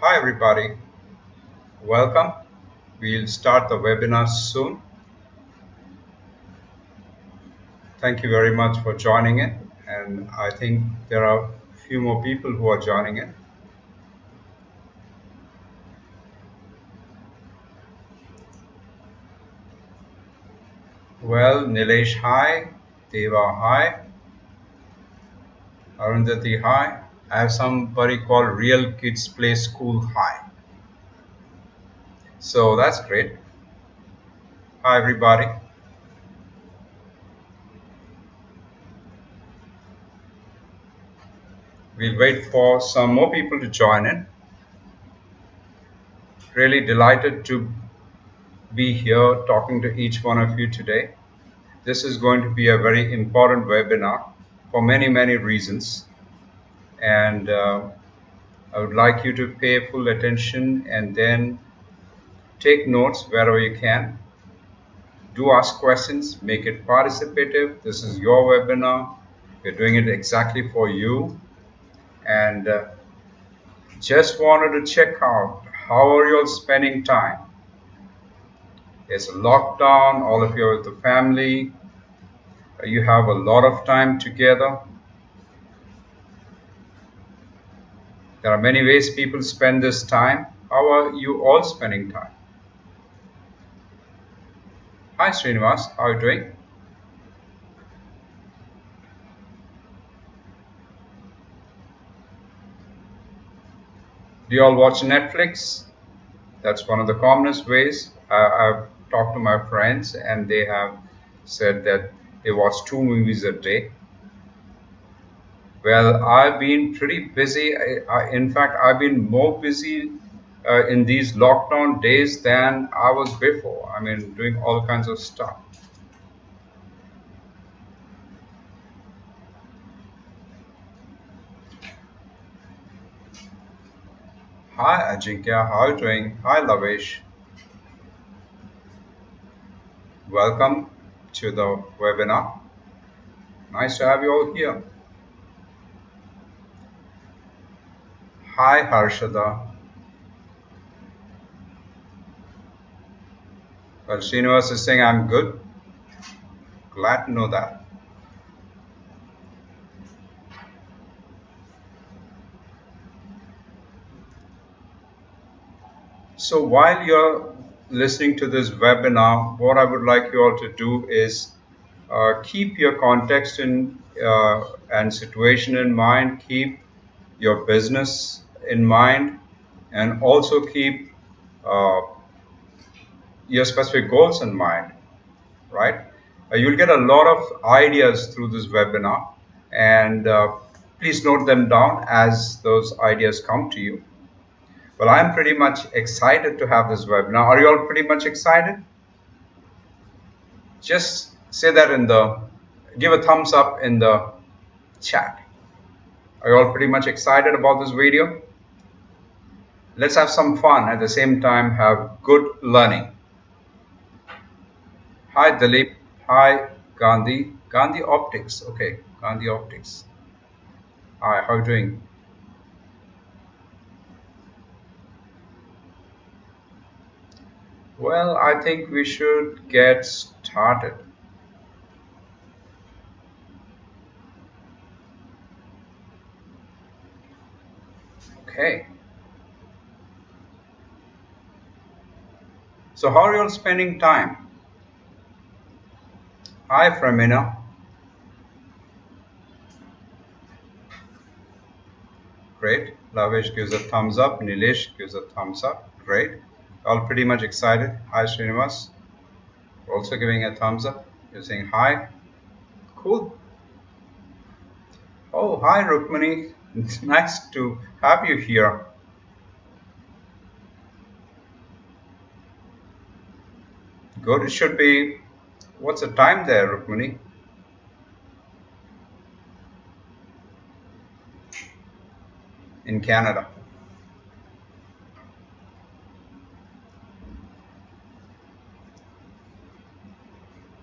Hi everybody, welcome. We'll start the webinar soon. Thank you very much for joining in, and I think there are a few more people who are joining in. Well, Nilesh, hi. Deva, hi. Arundhati, hi. I have somebody called Real Kids Play School, hi. So that's great. Hi everybody. We'll wait for some more people to join in. Really delighted to be here talking to each one of you today. This is going to be a very important webinar for many reasons. And I would like you to pay full attention and then take notes wherever you can. Do ask questions, make it participative. This is your webinar. We're doing it exactly for you. And just wanted to check out how are you all spending time? It's a lockdown, all of you are with the family. You have a lot of time together. There are many ways people spend this time. How are you all spending time? Hi Srinivas, how are you doing? Do you all watch Netflix? That's one of the commonest ways. I've talked to my friends and they have said that they watch 2 movies a day. Well, I've been pretty busy. In fact, I've been more busy in these lockdown days than I was before. I mean, doing all kinds of stuff. Hi Ajinkya, how are you doing? Hi Lavesh. Welcome to the webinar. Nice to have you all here. Hi Harshada. Well, Srinivas is saying I'm good. Glad to know that. So while you're listening to this webinar, what I would like you all to do is keep your context and situation in mind, keep your business in mind, and also keep uh, your specific goals in mind, right? You'll get a lot of ideas through this webinar, and please note them down as those ideas come to you. Well, I'm pretty much excited to have this webinar. Are you all pretty much excited? Just say that give a thumbs up in the chat. Are you all pretty much excited about this video? Let's have some fun at the same time, have good learning. Hi Dilip. Hi Gandhi. Gandhi Optics. Okay, Gandhi Optics. Hi, how are you doing? Well, I think we should get started. Okay. So how are you all spending time? Hi, Fremina. Great. Lavesh gives a thumbs up. Nilesh gives a thumbs up. Great. All pretty much excited. Hi, Srinivas. Also giving a thumbs up. You're saying hi. Cool. Oh, hi, Rukmani. It's nice to have you here. Good. It should be, what's the time there, Rukmani? In Canada.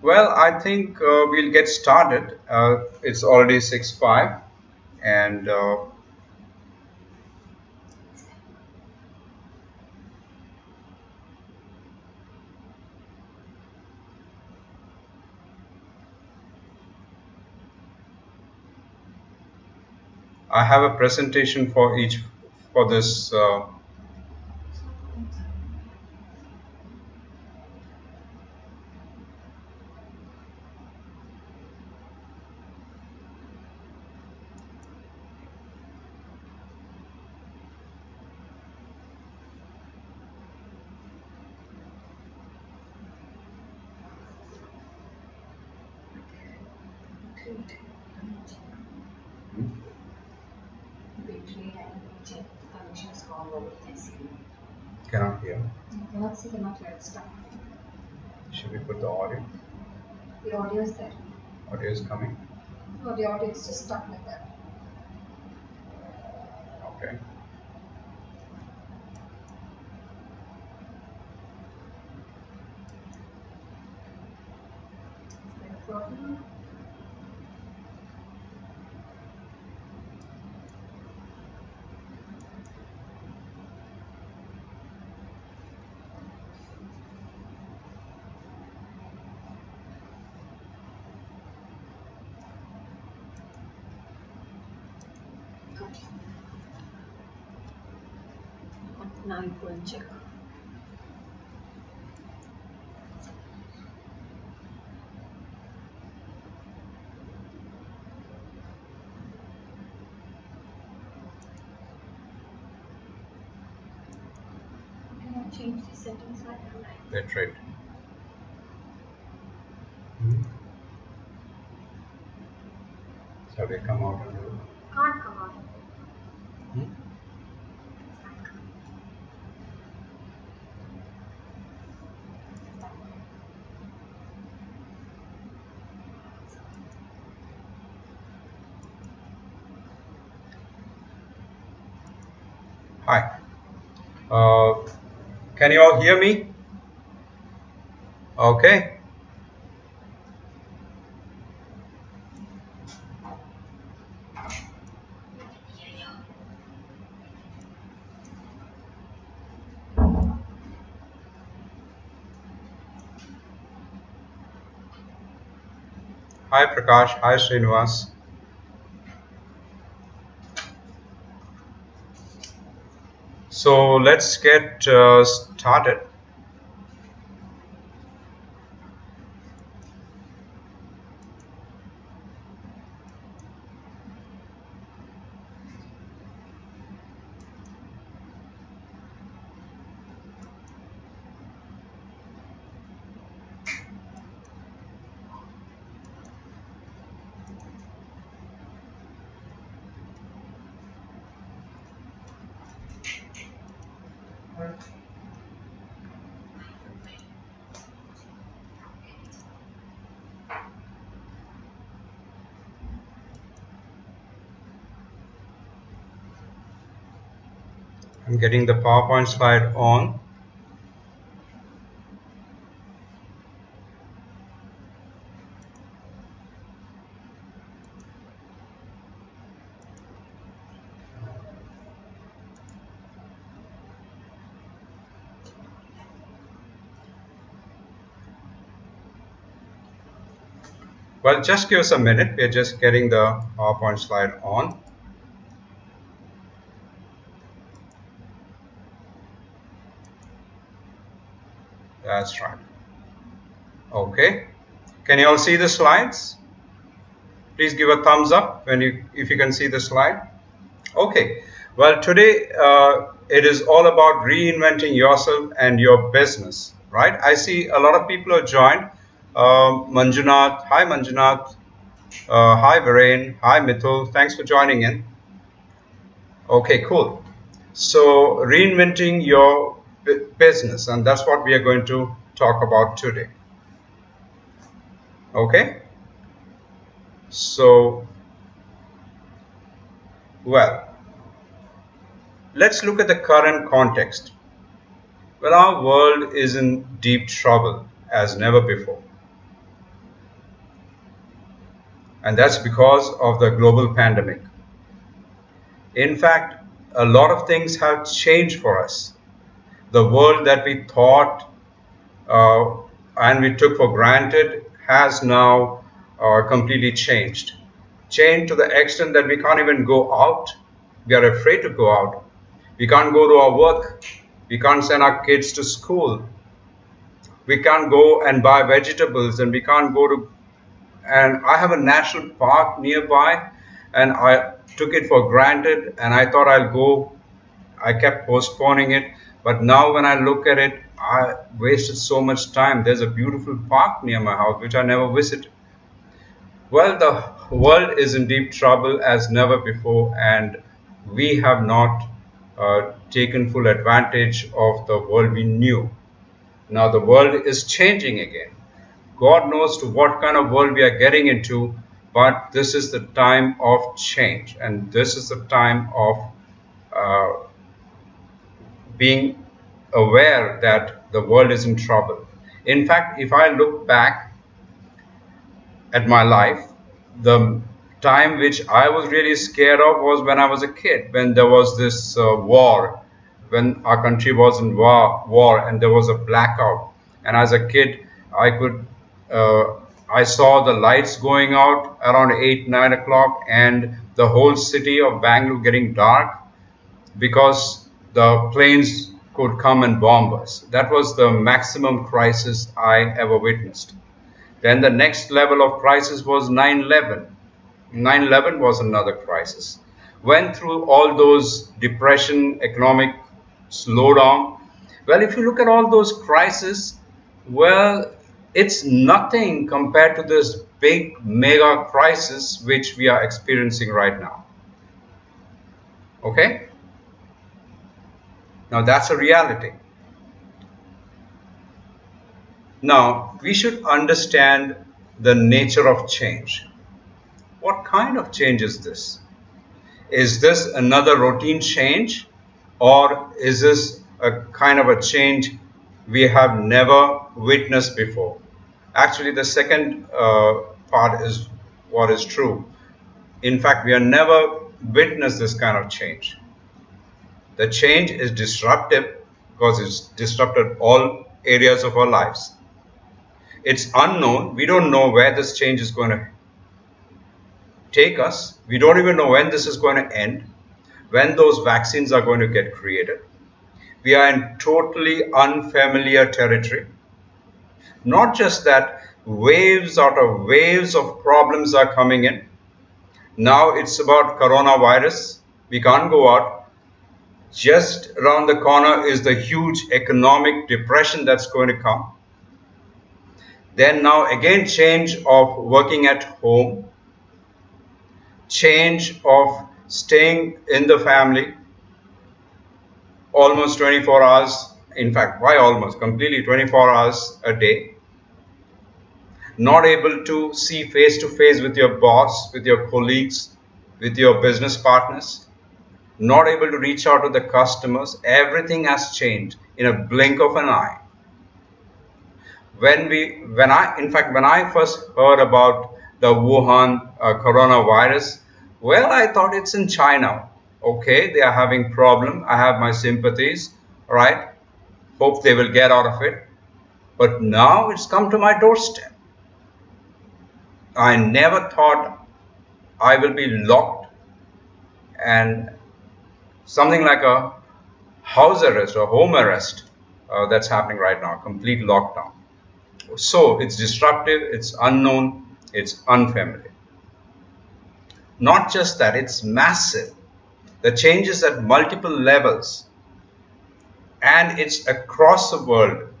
Well, I think we'll get started. It's already 6:05, and I have a presentation for each for this. Cannot hear. Should we put the audio? Audio is coming. Okay. Now you go and check. Can I change the settings like that? That's right. Shall we come out and do it? Can't come out. Hi. Can you all hear me? Okay. Hi Prakash. Hi Srinivas. So let's get started. I'm getting the PowerPoint slide on. Well, just give us a minute. We're just getting the PowerPoint slide on. That's right. Okay. Can you all see the slides? Please give a thumbs up if you can see the slide. Okay. Well, today it is all about reinventing yourself and your business, right? I see a lot of people have joined. Manjunath. Hi, Manjunath. Hi, Viren. Hi, Mithul. Thanks for joining in. Okay, cool. So, reinventing your business, and that's what we are going to talk about today. Okay? So, well, let's look at the current context. Well, our world is in deep trouble as never before. And that's because of the global pandemic. In fact, a lot of things have changed for us. The world that we thought uh, and we took for granted has now completely changed. Change to the extent that we can't even go out. We are afraid to go out. We can't go to our work. We can't send our kids to school. We can't go and buy vegetables, and we can't go to. And I have a national park nearby, and I took it for granted, and I thought I'll go. I kept postponing it, but now when I look at it, I wasted so much time. There's a beautiful park near my house which I never visited. Well, the world is in deep trouble as never before, and we have not taken full advantage of the world we knew. Now the world is changing again. God knows to what kind of world we are getting into, but this is the time of change, and this is the time of uh, being aware that the world is in trouble. In fact, if I look back at my life, the time which I was really scared of was when I was a kid, when there was this war, when our country was in war and there was a blackout. And as a kid, I could, I saw the lights going out around 8, 9 o'clock, and the whole city of Bangalore getting dark because the planes could come and bomb us. That was the maximum crisis I ever witnessed. Then the next level of crisis was 9/11. 9/11 was another crisis. Went through all those depression, economic slowdown. Well, if you look at all those crises, well, it's nothing compared to this big mega crisis which we are experiencing right now. Okay? Now that's a reality. Now, we should understand the nature of change. What kind of change is this? Is this another routine change, or is this a kind of a change we have never witnessed before? Actually, the second part is what is true. In fact, we have never witnessed this kind of change. The change is disruptive because it's disrupted all areas of our lives. It's unknown. We don't know where this change is going to take us. We don't even know when this is going to end, when those vaccines are going to get created. We are in totally unfamiliar territory. Not just that, waves out of waves of problems are coming in. Now it's about coronavirus. We can't go out. Just around the corner is the huge economic depression that's going to come. Then now again change of working at home, change of staying in the family almost 24 hours. In fact, why almost? Completely 24 hours a day. Not able to see face to face with your boss, with your colleagues, with your business partners. Not able to reach out to the customers. Everything has changed in a blink of an eye. When I first heard about the Wuhan coronavirus, well, I thought it's in China. Okay, they are having problem. I have my sympathies. All right, hope they will get out of it. But now it's come to my doorstep. I never thought I will be locked and something like a house arrest or home arrest that's happening right now, complete lockdown. So it's disruptive, it's unknown, it's unfamiliar. Not just that, it's massive. The changes at multiple levels, and it's across the world.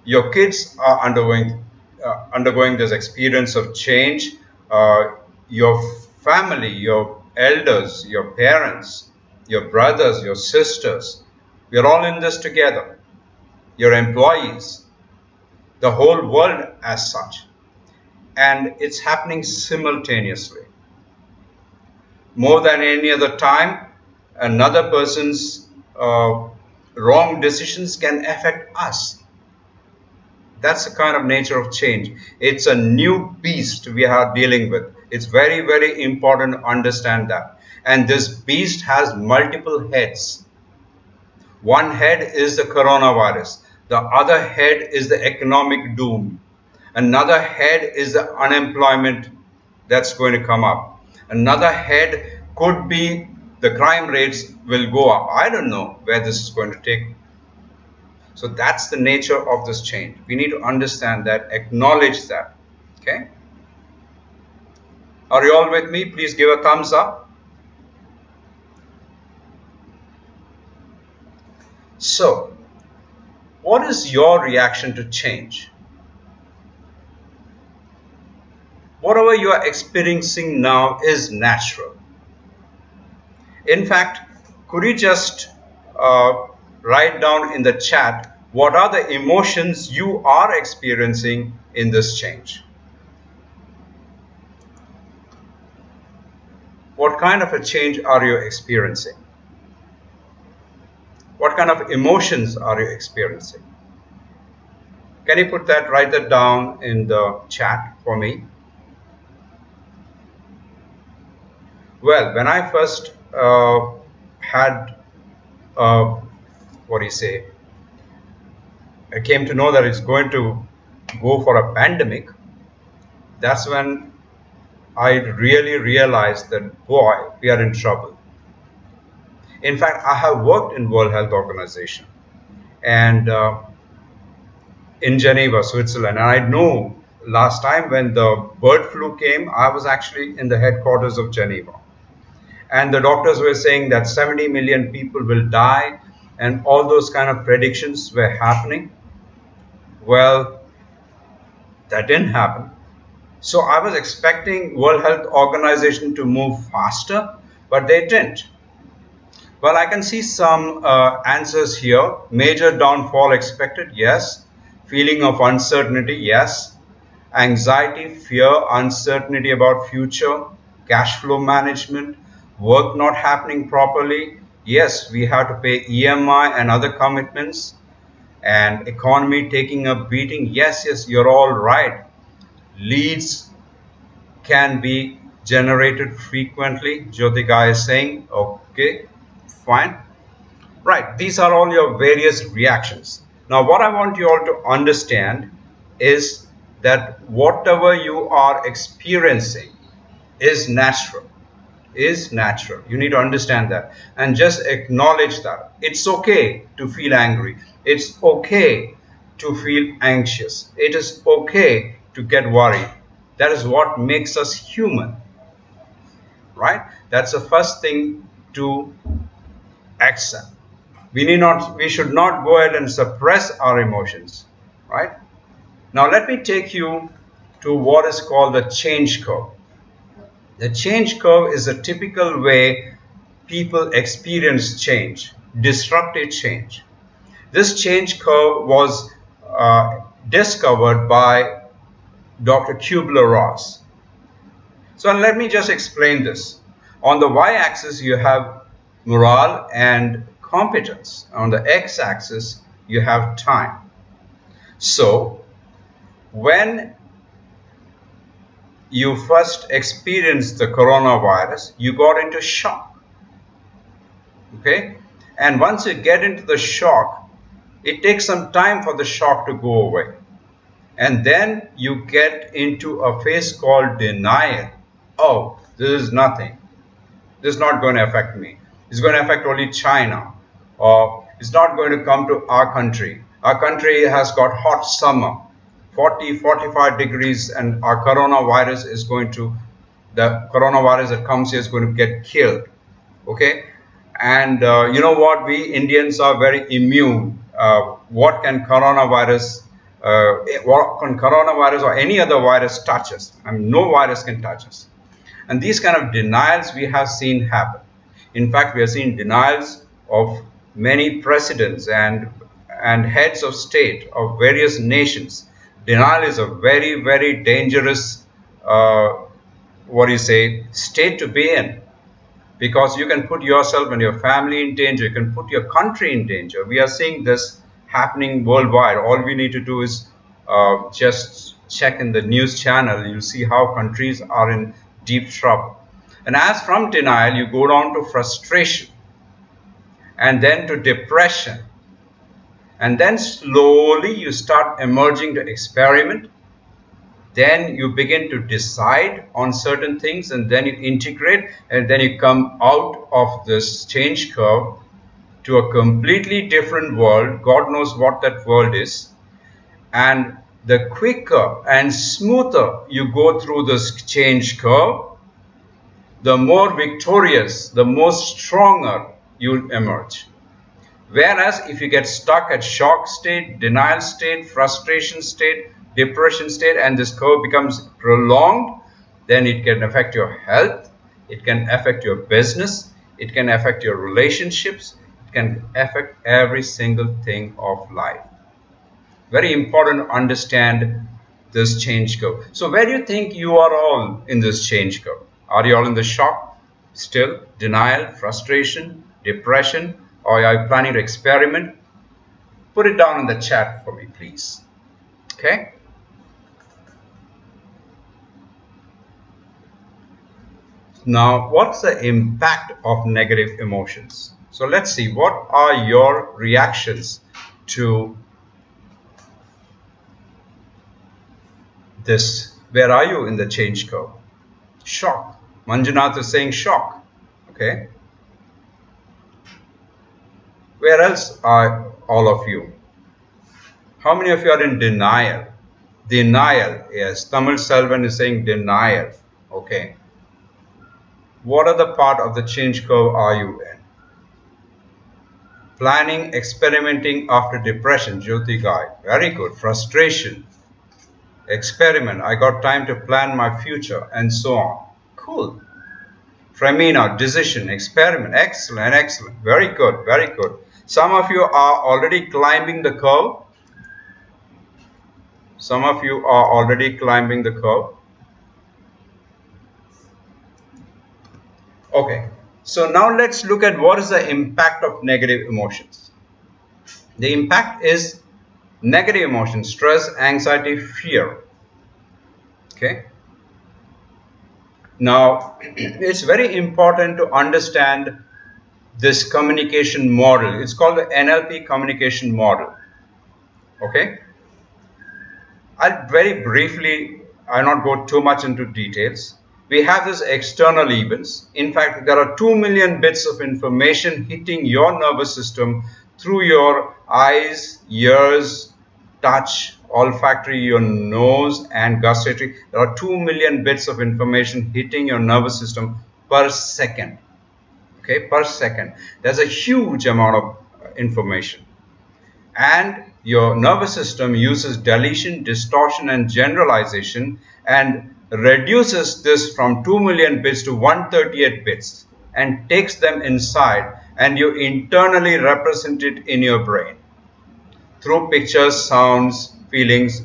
Your kids are undergoing this experience of change. Your family, your elders, your parents, your brothers, your sisters, we are all in this together. Your employees, the whole world as such, and it's happening simultaneously. More than any other time, another person's wrong decisions can affect us. That's the kind of nature of change. It's a new beast we are dealing with. It's very, very important to understand that. And this beast has multiple heads. One head is the coronavirus. The other head is the economic doom. Another head is the unemployment that's going to come up. Another head could be the crime rates will go up. I don't know where this is going to take. So that's the nature of this change. We need to understand that, acknowledge that. Okay? Are you all with me? Please give a thumbs up. So, what is your reaction to change? Whatever you are experiencing now is natural. In fact, could you just write down in the chat what are the emotions you are experiencing in this change? What kind of a change are you experiencing? What kind of emotions are you experiencing? Can you write that down in the chat for me? Well, when I first had, uh, what do you say, I came to know that it's going to go for a pandemic, that's when I really realized that, boy, we are in trouble. In fact, I have worked in World Health Organization and in Geneva, Switzerland. And I know last time when the bird flu came, I was actually in the headquarters of Geneva. And the doctors were saying that 70 million people will die, and all those kind of predictions were happening. Well, that didn't happen. So I was expecting World Health Organization to move faster, but they didn't. Well, I can see some answers here. Major downfall expected, yes. Feeling of uncertainty, yes. Anxiety, fear, uncertainty about future, cash flow management, work not happening properly. Yes, we have to pay EMI and other commitments, and economy taking a beating. Yes, yes, you're all right. Leads can be generated frequently. Jyotika is saying, okay, fine. Right, these are all your various reactions. Now, what I want you all to understand is that whatever you are experiencing is natural. Is natural. You need to understand that and just acknowledge that. It's okay to feel angry. It's okay to feel anxious. It is okay to get worried. That is what makes us human, right? That's the first thing to accept. We should not go ahead and suppress our emotions, right? Now let me take you to what is called the change curve. The change curve is a typical way people experience change, disruptive change. This change curve was discovered by Dr. Kubler-Ross. So let me just explain this. On the y-axis, you have morale and competence. On the x-axis, you have time. So when you first experienced the coronavirus, you got into shock. Okay? And once you get into the shock, it takes some time for the shock to go away. And then you get into a phase called denial. Oh, this is nothing. This is not going to affect me. It's going to affect only China. Or it's not going to come to our country. Our country has got hot summer, 40, 45 degrees, and the coronavirus that comes here is going to get killed. Okay? And you know what? We Indians are very immune. What can coronavirus or any other virus touch us? I mean, no virus can touch us. And these kind of denials we have seen happen. In fact, we have seen denials of many presidents and heads of state of various nations. Denial is a very, very dangerous, state to be in, because you can put yourself and your family in danger. You can put your country in danger. We are seeing this happening worldwide. All we need to do is just check in the news channel. You'll see how countries are in deep trouble. And as from denial, you go down to frustration, and then to depression. And then slowly you start emerging to experiment, then you begin to decide on certain things, and then you integrate, and then you come out of this change curve to a completely different world. God knows what that world is. And the quicker and smoother you go through this change curve, the more victorious, the more stronger you'll emerge. Whereas if you get stuck at shock state, denial state, frustration state, depression state, and this curve becomes prolonged, then it can affect your health, it can affect your business, it can affect your relationships, it can affect every single thing of life. Very important to understand this change curve. So where do you think you are all in this change curve? Are you all in the shock still, denial, frustration, depression, or are you planning to experiment? Put it down in the chat for me, please. Okay. Now, what's the impact of negative emotions? So let's see, what are your reactions to this? Where are you in the change curve? Shock. Manjunath is saying shock. Okay. Where else are all of you? How many of you are in denial? Denial. Yes. Tamil Selvan is saying denial. Okay. What other part of the change curve are you in? Planning, experimenting after depression. Jyoti Guy. Very good. Frustration. Experiment. I got time to plan my future, and so on. Cool. Fremina, decision, experiment. Excellent, excellent. Very good, very good. Some of you are already climbing the curve. Some of you are already climbing the curve. Okay, so now let's look at what is the impact of negative emotions. The impact is negative emotions, stress, anxiety, fear. Okay. Now, it's very important to understand this communication model. It's called the NLP communication model. Okay. I'll very briefly, I'll not go too much into details. We have these external events. In fact, there are 2 million bits of information hitting your nervous system through your eyes, ears, touch, olfactory, your nose, and gustatory. There are 2 million bits of information hitting your nervous system per second. Okay, per second. There's a huge amount of information. And your nervous system uses deletion, distortion, and generalization and reduces this from 2 million bits to 138 bits and takes them inside, and you internally represent it in your brain through pictures, sounds, feelings,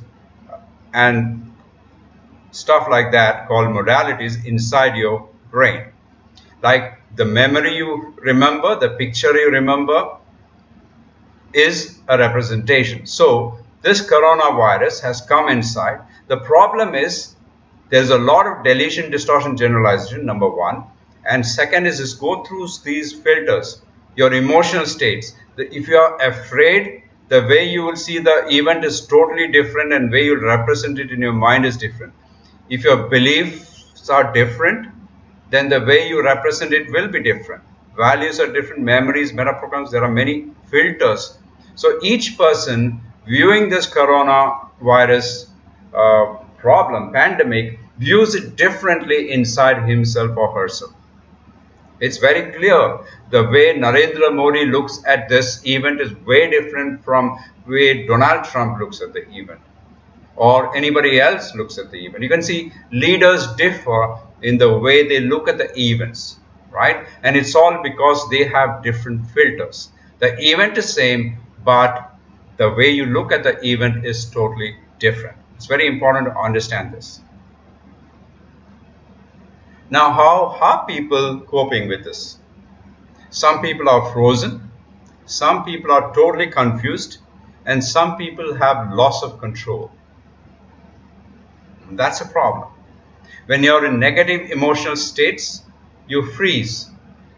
and stuff like that called modalities inside your brain. Like the memory you remember, the picture you remember, is a representation. So this coronavirus has come inside. The problem is there's a lot of deletion, distortion, generalization, number one. And second is just go through these filters, your emotional states. If you are afraid, the way you will see the event is totally different, and way you'll represent it in your mind is different. If your beliefs are different, then the way you represent it will be different. Values are different, memories, metaprograms, there are many filters. So each person viewing this coronavirus problem, pandemic, views it differently inside himself or herself. It's very clear. The way Narendra Modi looks at this event is way different from the way Donald Trump looks at the event, or anybody else looks at the event. You can see leaders differ in the way they look at the events, right? And it's all because they have different filters. The event is same, but the way you look at the event is totally different. It's very important to understand this. Now, how are people coping with this? Some people are frozen, some people are totally confused, and some people have loss of control. That's a problem. When you're in negative emotional states, you freeze.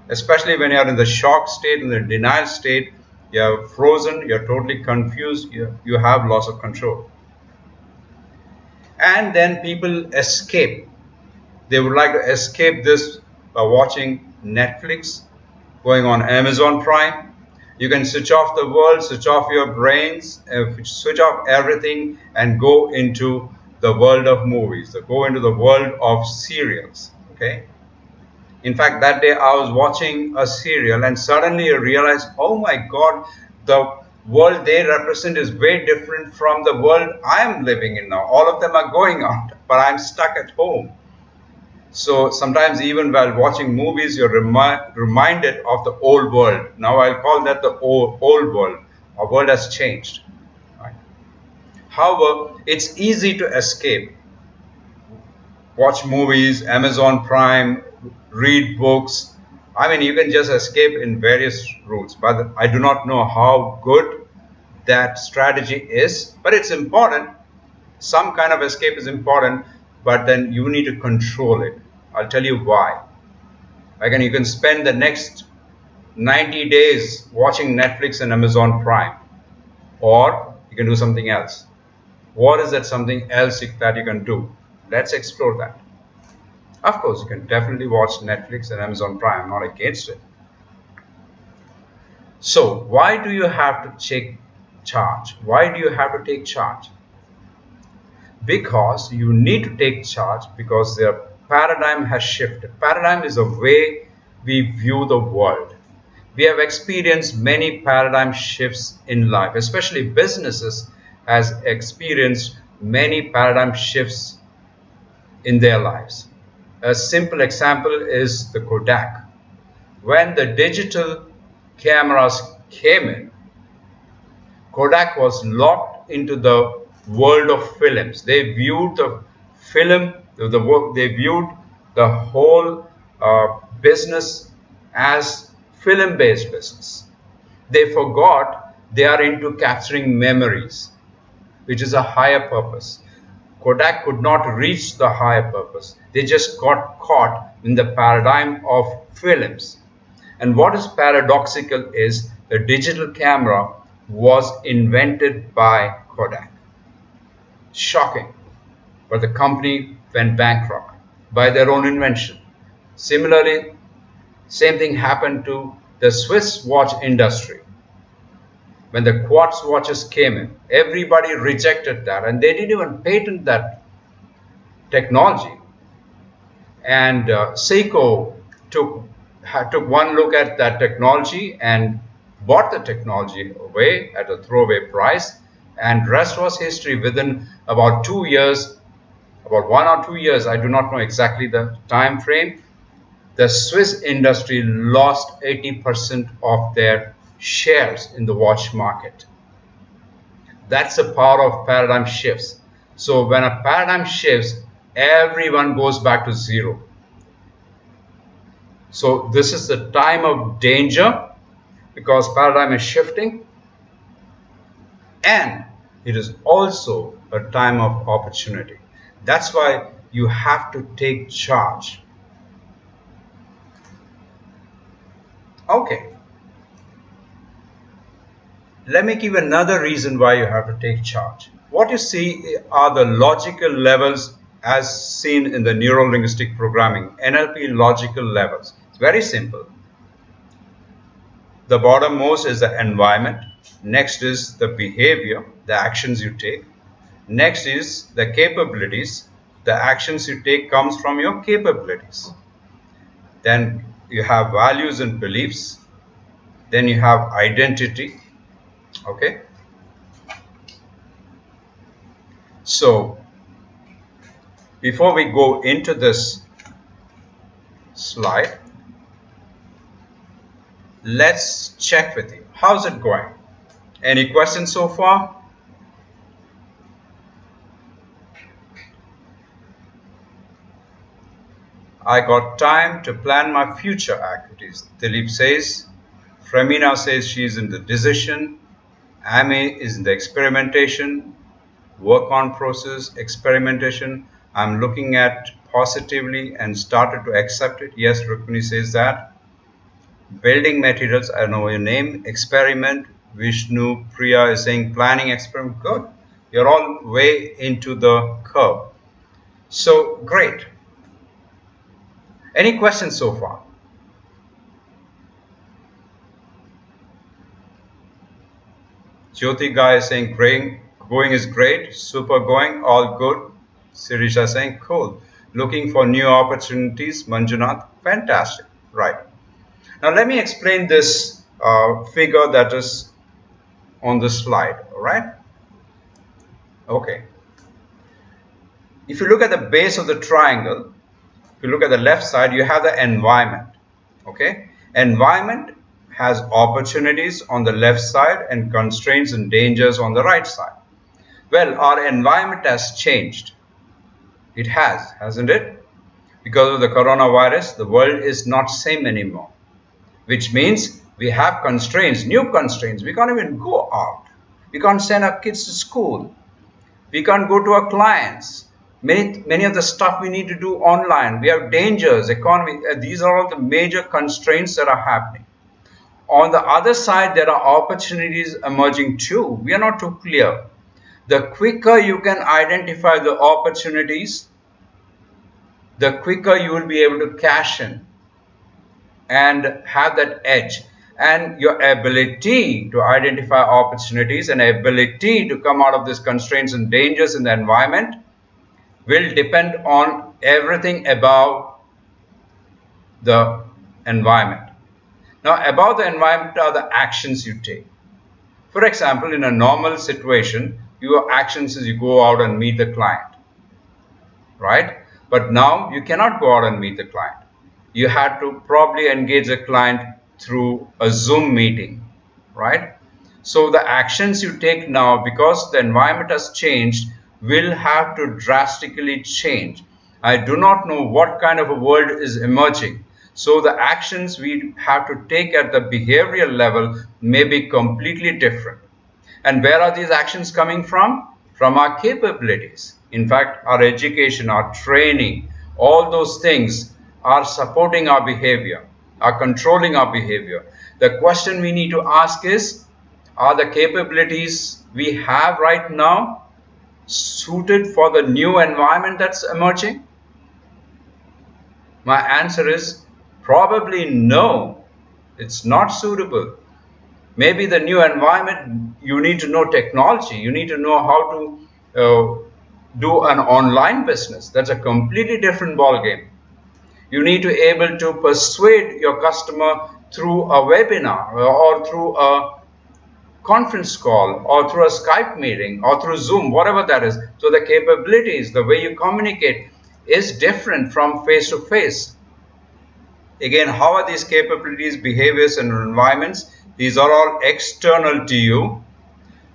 Especially when you're in the shock state, in the denial state, you're frozen, you're totally confused, you have loss of control. And then people escape. They would like to escape this by watching Netflix, going on Amazon Prime. You can switch off the world, switch off your brains, switch off everything, and go into the world of movies, go into the world of serials. Okay. In fact, that day I was watching a serial and suddenly I realized, oh my God, the world they represent is way different from the world I am living in now. All of them are going out, but I'm stuck at home. So sometimes even while watching movies, you're reminded of the old world. Now I'll call that the old world. Our world has changed. Right? However, it's easy to escape. Watch movies, Amazon Prime, read books. I mean, you can just escape in various routes. But I do not know how good that strategy is. But it's important. Some kind of escape is important, but then you need to control it. I'll tell you why. Again, you can spend the next 90 days watching Netflix and Amazon Prime, or you can do something else. What is that something else that you can do? Let's explore that. Of course, you can definitely watch Netflix and Amazon Prime. I'm not against it. So, why do you have to take charge? Why do you have to take charge? Because you need to take charge because their paradigm has shifted. Paradigm is a way we view the world. We have experienced many paradigm shifts in life, especially businesses has experienced many paradigm shifts in their lives. A simple example is the Kodak. When the digital cameras came in, Kodak was locked into the world of films. They viewed the film, they viewed the whole business as film-based business. They forgot they are into capturing memories, which is a higher purpose. Kodak could not reach the higher purpose. They just got caught in the paradigm of films. And what is paradoxical is the digital camera was invented by Kodak. Shocking. But the company went bankrupt by their own invention. Similarly, same thing happened to the Swiss watch industry. When the quartz watches came in, everybody rejected that and they didn't even patent that technology. And Seiko took one look at that technology and bought the technology away at a throwaway price, and rest was history. Within about 2 years, about 1 or 2 years, I do not know exactly the time frame, the Swiss industry lost 80% of their shares in the watch market. That's the power of paradigm shifts. So when a paradigm shifts, everyone goes back to zero. So this is the time of danger because paradigm is shifting, and it is also a time of opportunity. That's why you have to take charge. Okay, let me give another reason why you have to take charge. What you see are the logical levels as seen in the neuro linguistic programming, NLP logical levels. It's very simple. The bottommost is the environment. Next is the behavior, the actions you take. Next is the capabilities. The actions you take comes from your capabilities. Then you have values and beliefs. Then you have identity. Okay. So before we go into this slide, let's check with you. How's it going? Any questions so far? I got time to plan my future activities. Dilip says. Fremina says she's in the decision. Amy is in the experimentation. Work on process, experimentation. I'm looking at positively and started to accept it. Yes, Rukmini says that. Building materials, I know your name. Experiment. Vishnu Priya is saying planning experiment. Good. You're all way into the curve. So great. Any questions so far? Jyoti Guy is saying going is great, super going, all good. Sirisha saying cool. Looking for new opportunities, Manjunath, fantastic. Right. Now let me explain this figure that is on the slide. All right. Okay. If you look at the base of the triangle, if you look at the left side, you have the environment. Okay. Environment has opportunities on the left side and constraints and dangers on the right side. Well, our environment has changed. It has, hasn't it? Because of the coronavirus, the world is not same anymore, which means we have constraints, new constraints. We can't even go out. We can't send our kids to school. We can't go to our clients. Many of the stuff we need to do online. We have dangers, economy. These are all the major constraints that are happening. On the other side, there are opportunities emerging too. We are not too clear. The quicker you can identify the opportunities, the quicker you will be able to cash in and have that edge. And your ability to identify opportunities and ability to come out of these constraints and dangers in the environment will depend on everything about the environment. Now, about the environment are the actions you take. For example, in a normal situation, your actions is you go out and meet the client, right? But now you cannot go out and meet the client. You had to probably engage a client through a Zoom meeting, right? So the actions you take now, because the environment has changed, will have to drastically change. I do not know what kind of a world is emerging. So the actions we have to take at the behavioral level may be completely different. And where are these actions coming from? From our capabilities. In fact, our education, our training, all those things are supporting our behavior, are controlling our behavior. The question we need to ask is, are the capabilities we have right now suited for the new environment that's emerging? My answer is probably no. It's not suitable. Maybe the new environment, you need to know technology, you need to know how to do an online business. That's a completely different ball game. You need to be able to persuade your customer through a webinar or through a conference call or through a Skype meeting or through Zoom, whatever that is. So the capabilities, the way you communicate is different from face to face. Again, how are these capabilities, behaviors, and environments? These are all external to you.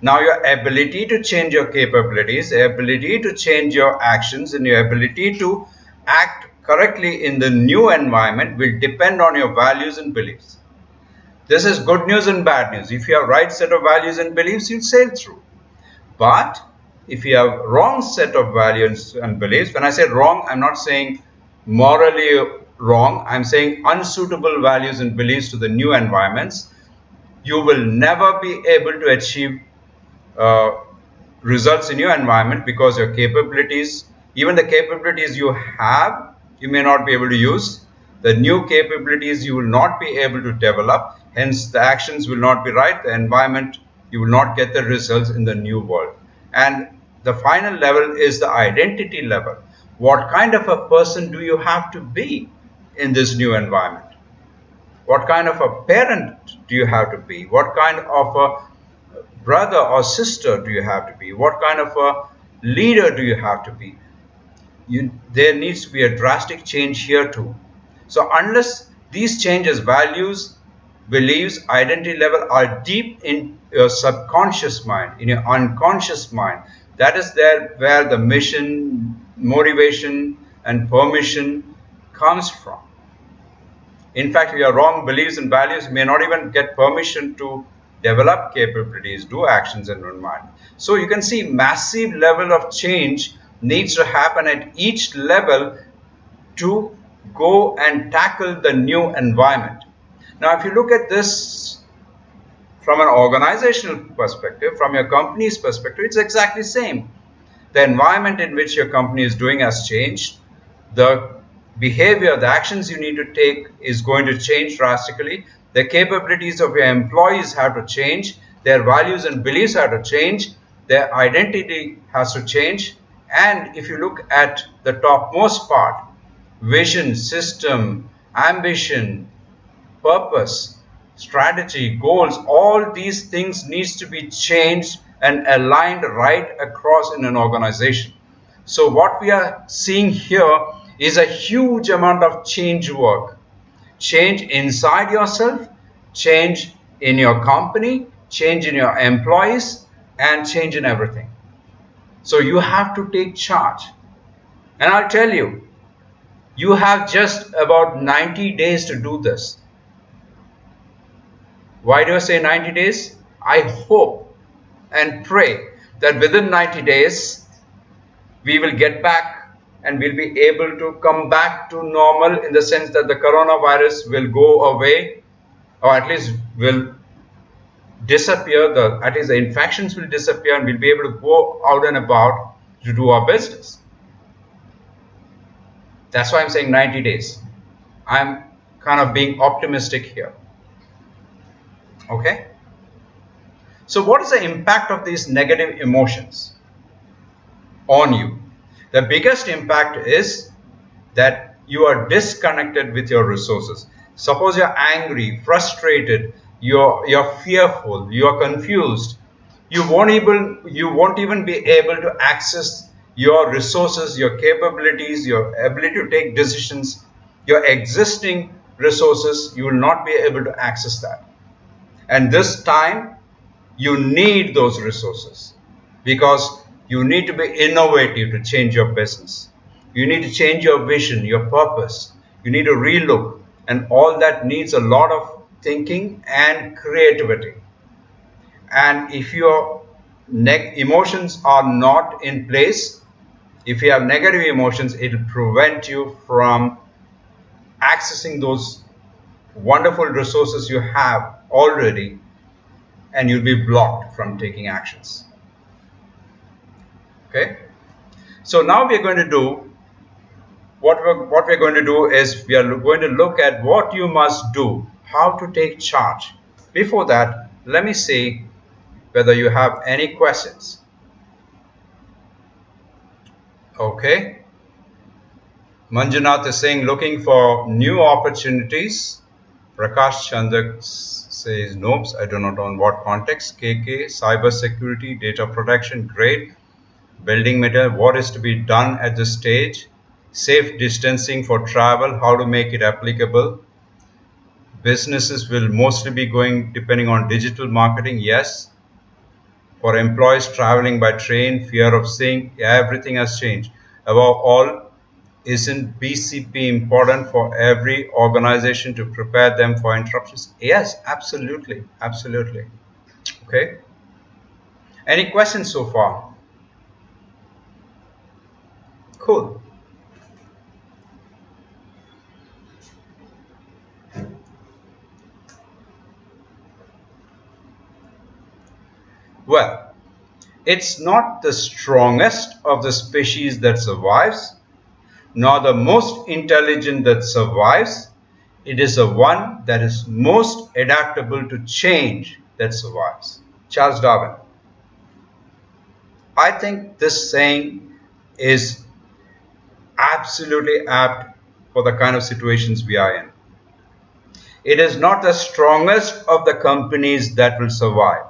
Now, your ability to change your capabilities, the ability to change your actions, and your ability to act correctly in the new environment will depend on your values and beliefs. This is good news and bad news. If you have right set of values and beliefs, you'll sail through. But if you have wrong set of values and beliefs, when I say wrong, I'm not saying morally wrong, I'm saying unsuitable values and beliefs to the new environments, you will never be able to achieve uh, results in your environment, because your capabilities, even the capabilities you have, you may not be able to use. The new capabilities you will not be able to develop. Hence, the actions will not be right. The environment, you will not get the results in the new world. And the final level is the identity level. What kind of a person do you have to be in this new environment? What kind of a parent do you have to be? What kind of a brother or sister do you have to be? What kind of a leader do you have to be? There needs to be a drastic change here too. So unless these changes, values, beliefs, identity level are deep in your subconscious mind, in your unconscious mind, that is there where the mission, motivation, and permission comes from. In fact, your wrong beliefs and values may not even get permission to develop capabilities, do actions in your mind. So you can see massive level of change needs to happen at each level to go and tackle the new environment. Now, if you look at this from an organizational perspective, from your company's perspective, it's exactly the same. The environment in which your company is doing has changed. The behavior, the actions you need to take is going to change drastically. The capabilities of your employees have to change. Their values and beliefs have to change. Their identity has to change. And if you look at the topmost part, vision, system, ambition, purpose, strategy, goals, all these things needs to be changed and aligned right across in an organization. So what we are seeing here is a huge amount of change work. Change inside yourself, change in your company, change in your employees, and change in everything. So you have to take charge. And I'll tell you, you have just about 90 days to do this. Why do I say 90 days? I hope and pray that within 90 days, we will get back and we'll be able to come back to normal in the sense that the coronavirus will go away, or at least will disappear, at least the infections will disappear, and we'll be able to go out and about to do our business. That's why I'm saying 90 days. I'm kind of being optimistic here. Okay? So what is the impact of these negative emotions on you? The biggest impact is that you are disconnected with your resources. Suppose you're angry, frustrated, you're fearful, you're confused. You won't even be able to access your resources, your capabilities, your ability to take decisions, your existing resources. You will not be able to access that. And this time you need those resources because you need to be innovative to change your business. You need to change your vision, your purpose. You need to relook, and all that needs a lot of thinking and creativity. And if your emotions are not in place, if you have negative emotions, it will prevent you from accessing those wonderful resources you have already, and you'll be blocked from taking actions. Okay, so now we're going to do what we're going to do is we are going to look at what you must do, how to take charge. Before that, let me see whether you have any questions. Okay, Manjunath is saying looking for new opportunities. Prakash Chandak says nope, I do not know on what context. KK, cyber security, data protection, great. Building material, what is to be done at this stage? Safe distancing for travel, how to make it applicable? Businesses will mostly be going depending on digital marketing, yes. For employees traveling by train, fear of saying everything has changed. Above all, isn't BCP important for every organization to prepare them for interruptions? Yes, absolutely, absolutely. Okay. Any questions so far? Cool. Well, it's not the strongest of the species that survives, nor the most intelligent that survives. It is the one that is most adaptable to change that survives. Charles Darwin. I think this saying is absolutely apt for the kind of situations we are in. It is not the strongest of the companies that will survive.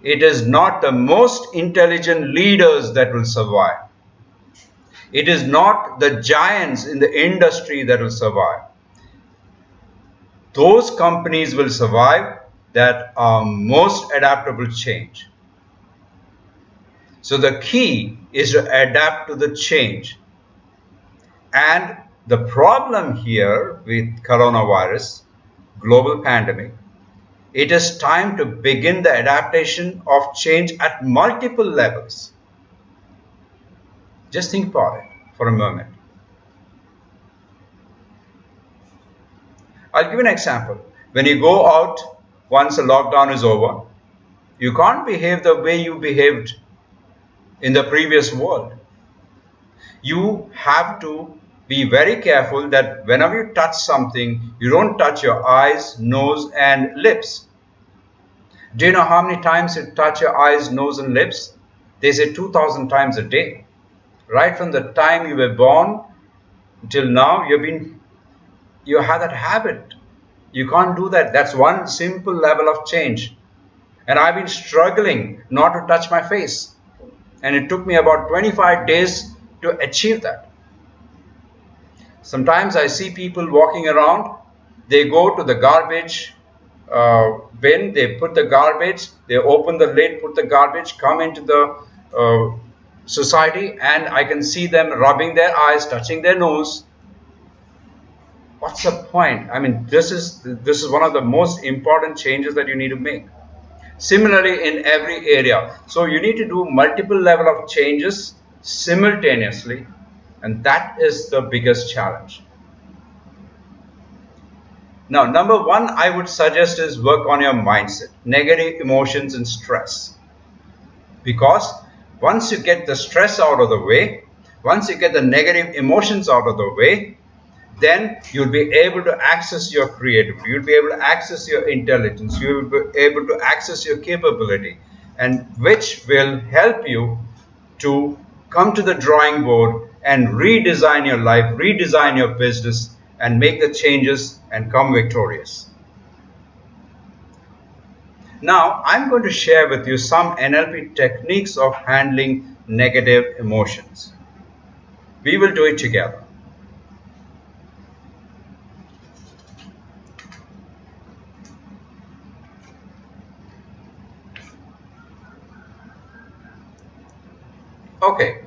It is not the most intelligent leaders that will survive. It is not the giants in the industry that will survive. Those companies will survive that are most adaptable to change. So the key is to adapt to the change. And the problem here with coronavirus, global pandemic, it is time to begin the adaptation of change at multiple levels. Just think about it for a moment. I'll give you an example. When you go out, once the lockdown is over, you can't behave the way you behaved in the previous world. You have to be very careful that whenever you touch something, you don't touch your eyes, nose, and lips. Do you know how many times you touch your eyes, nose, and lips? They say 2,000 times a day. Right from the time you were born till now, you have that habit. You can't do that. That's one simple level of change. And I've been struggling not to touch my face. And it took me about 25 days to achieve that. Sometimes I see people walking around, they go to the garbage bin, they put the garbage, they open the lid, put the garbage, come into the society, and I can see them rubbing their eyes, touching their nose. What's the point? I mean, this is one of the most important changes that you need to make. Similarly, in every area. So you need to do multiple level of changes simultaneously, and that is the biggest challenge. Now, number one, I would suggest is work on your mindset, negative emotions and stress. Because once you get the stress out of the way, once you get the negative emotions out of the way, then you'll be able to access your creativity, you'll be able to access your intelligence, you'll be able to access your capability, and which will help you to come to the drawing board and redesign your life, redesign your business, and make the changes and come victorious. Now, I'm going to share with you some NLP techniques of handling negative emotions. We will do it together. Okay.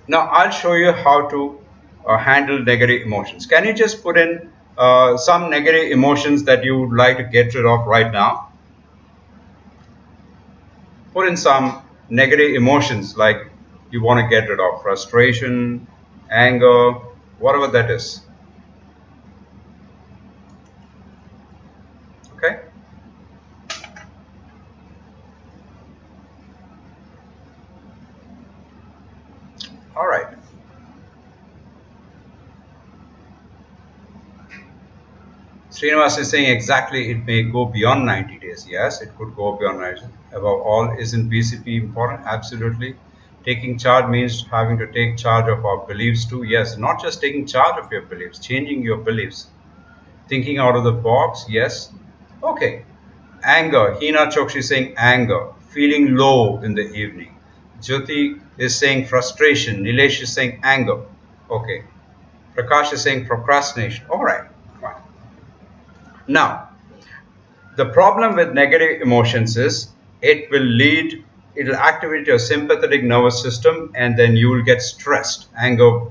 Now, I'll show you how to handle negative emotions. Can you just put in some negative emotions that you would like to get rid of right now? Put in some negative emotions like you want to get rid of frustration, anger, whatever that is. Okay? All right. Srinivas is saying exactly it may go beyond 90 days. Yes, it could go beyond 90 days. Above all, isn't BCP important? Absolutely. Taking charge means having to take charge of our beliefs too. Yes, not just taking charge of your beliefs, changing your beliefs. Thinking out of the box. Yes. Okay. Anger. Hina Chokshi is saying anger. Feeling low in the evening. Jyoti is saying frustration. Nilesh is saying anger. Okay. Prakash is saying procrastination. All right. Fine. Now, the problem with negative emotions is it'll activate your sympathetic nervous system and then you will get stressed, anger,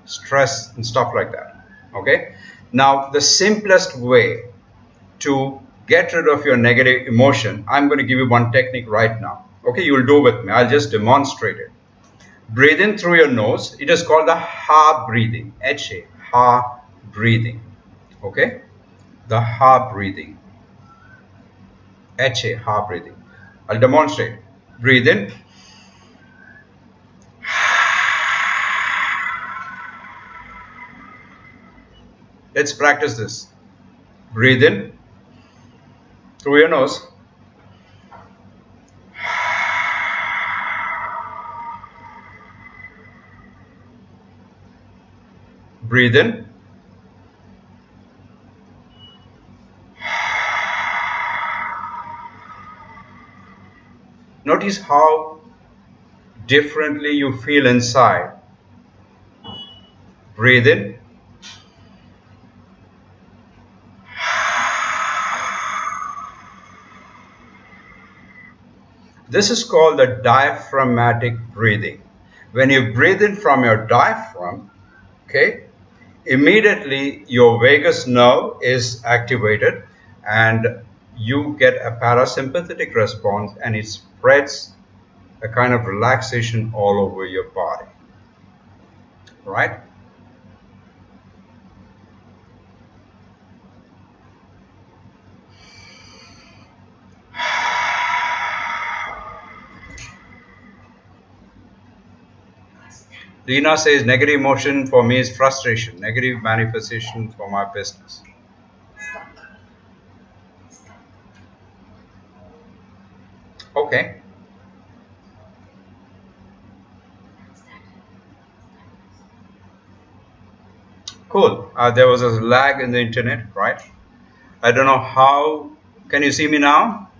stress, and stuff like that. Okay? Now, the simplest way to get rid of your negative emotion, I'm going to give you one technique right now. Okay, you will do with me. I'll just demonstrate it. Breathe in through your nose. It is called the ha breathing. H-A, ha breathing. Okay? The ha breathing. HA, ha breathing. I'll demonstrate. Breathe in. Let's practice this. Breathe in through your nose. Breathe in. Notice how differently you feel inside. Breathe in. This is called the diaphragmatic breathing. When you breathe in from your diaphragm, okay, immediately your vagus nerve is activated and you get a parasympathetic response and it spreads a kind of relaxation all over your body, right? Lena says negative emotion for me is frustration, negative manifestation for my business. Okay, cool. There was a lag in the internet, right? I don't know how. Can you see me now?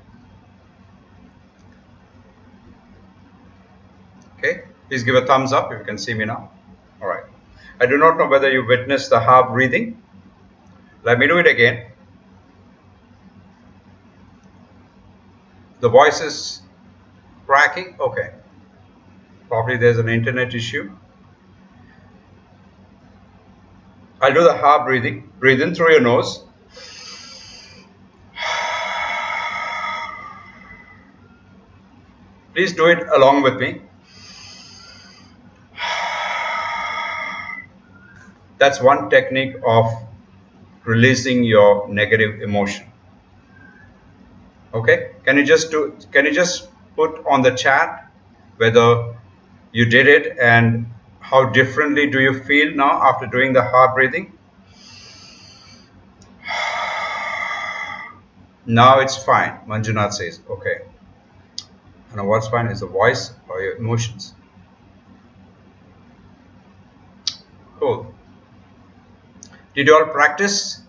Okay, please give a thumbs up if you can see me now. All right. I do not know whether you witnessed the half breathing. Let me do it again. The voice is cracking. Okay, probably there's an internet issue. I'll do the half breathing. Breathe in through your nose. Please do it along with me. That's one technique of releasing your negative emotion. Okay, can you just put on the chat whether you did it and how differently do you feel now after doing the heart breathing? Now it's fine, Manjunath says. Okay, and what's fine is the voice or your emotions. Cool. Did you all practice?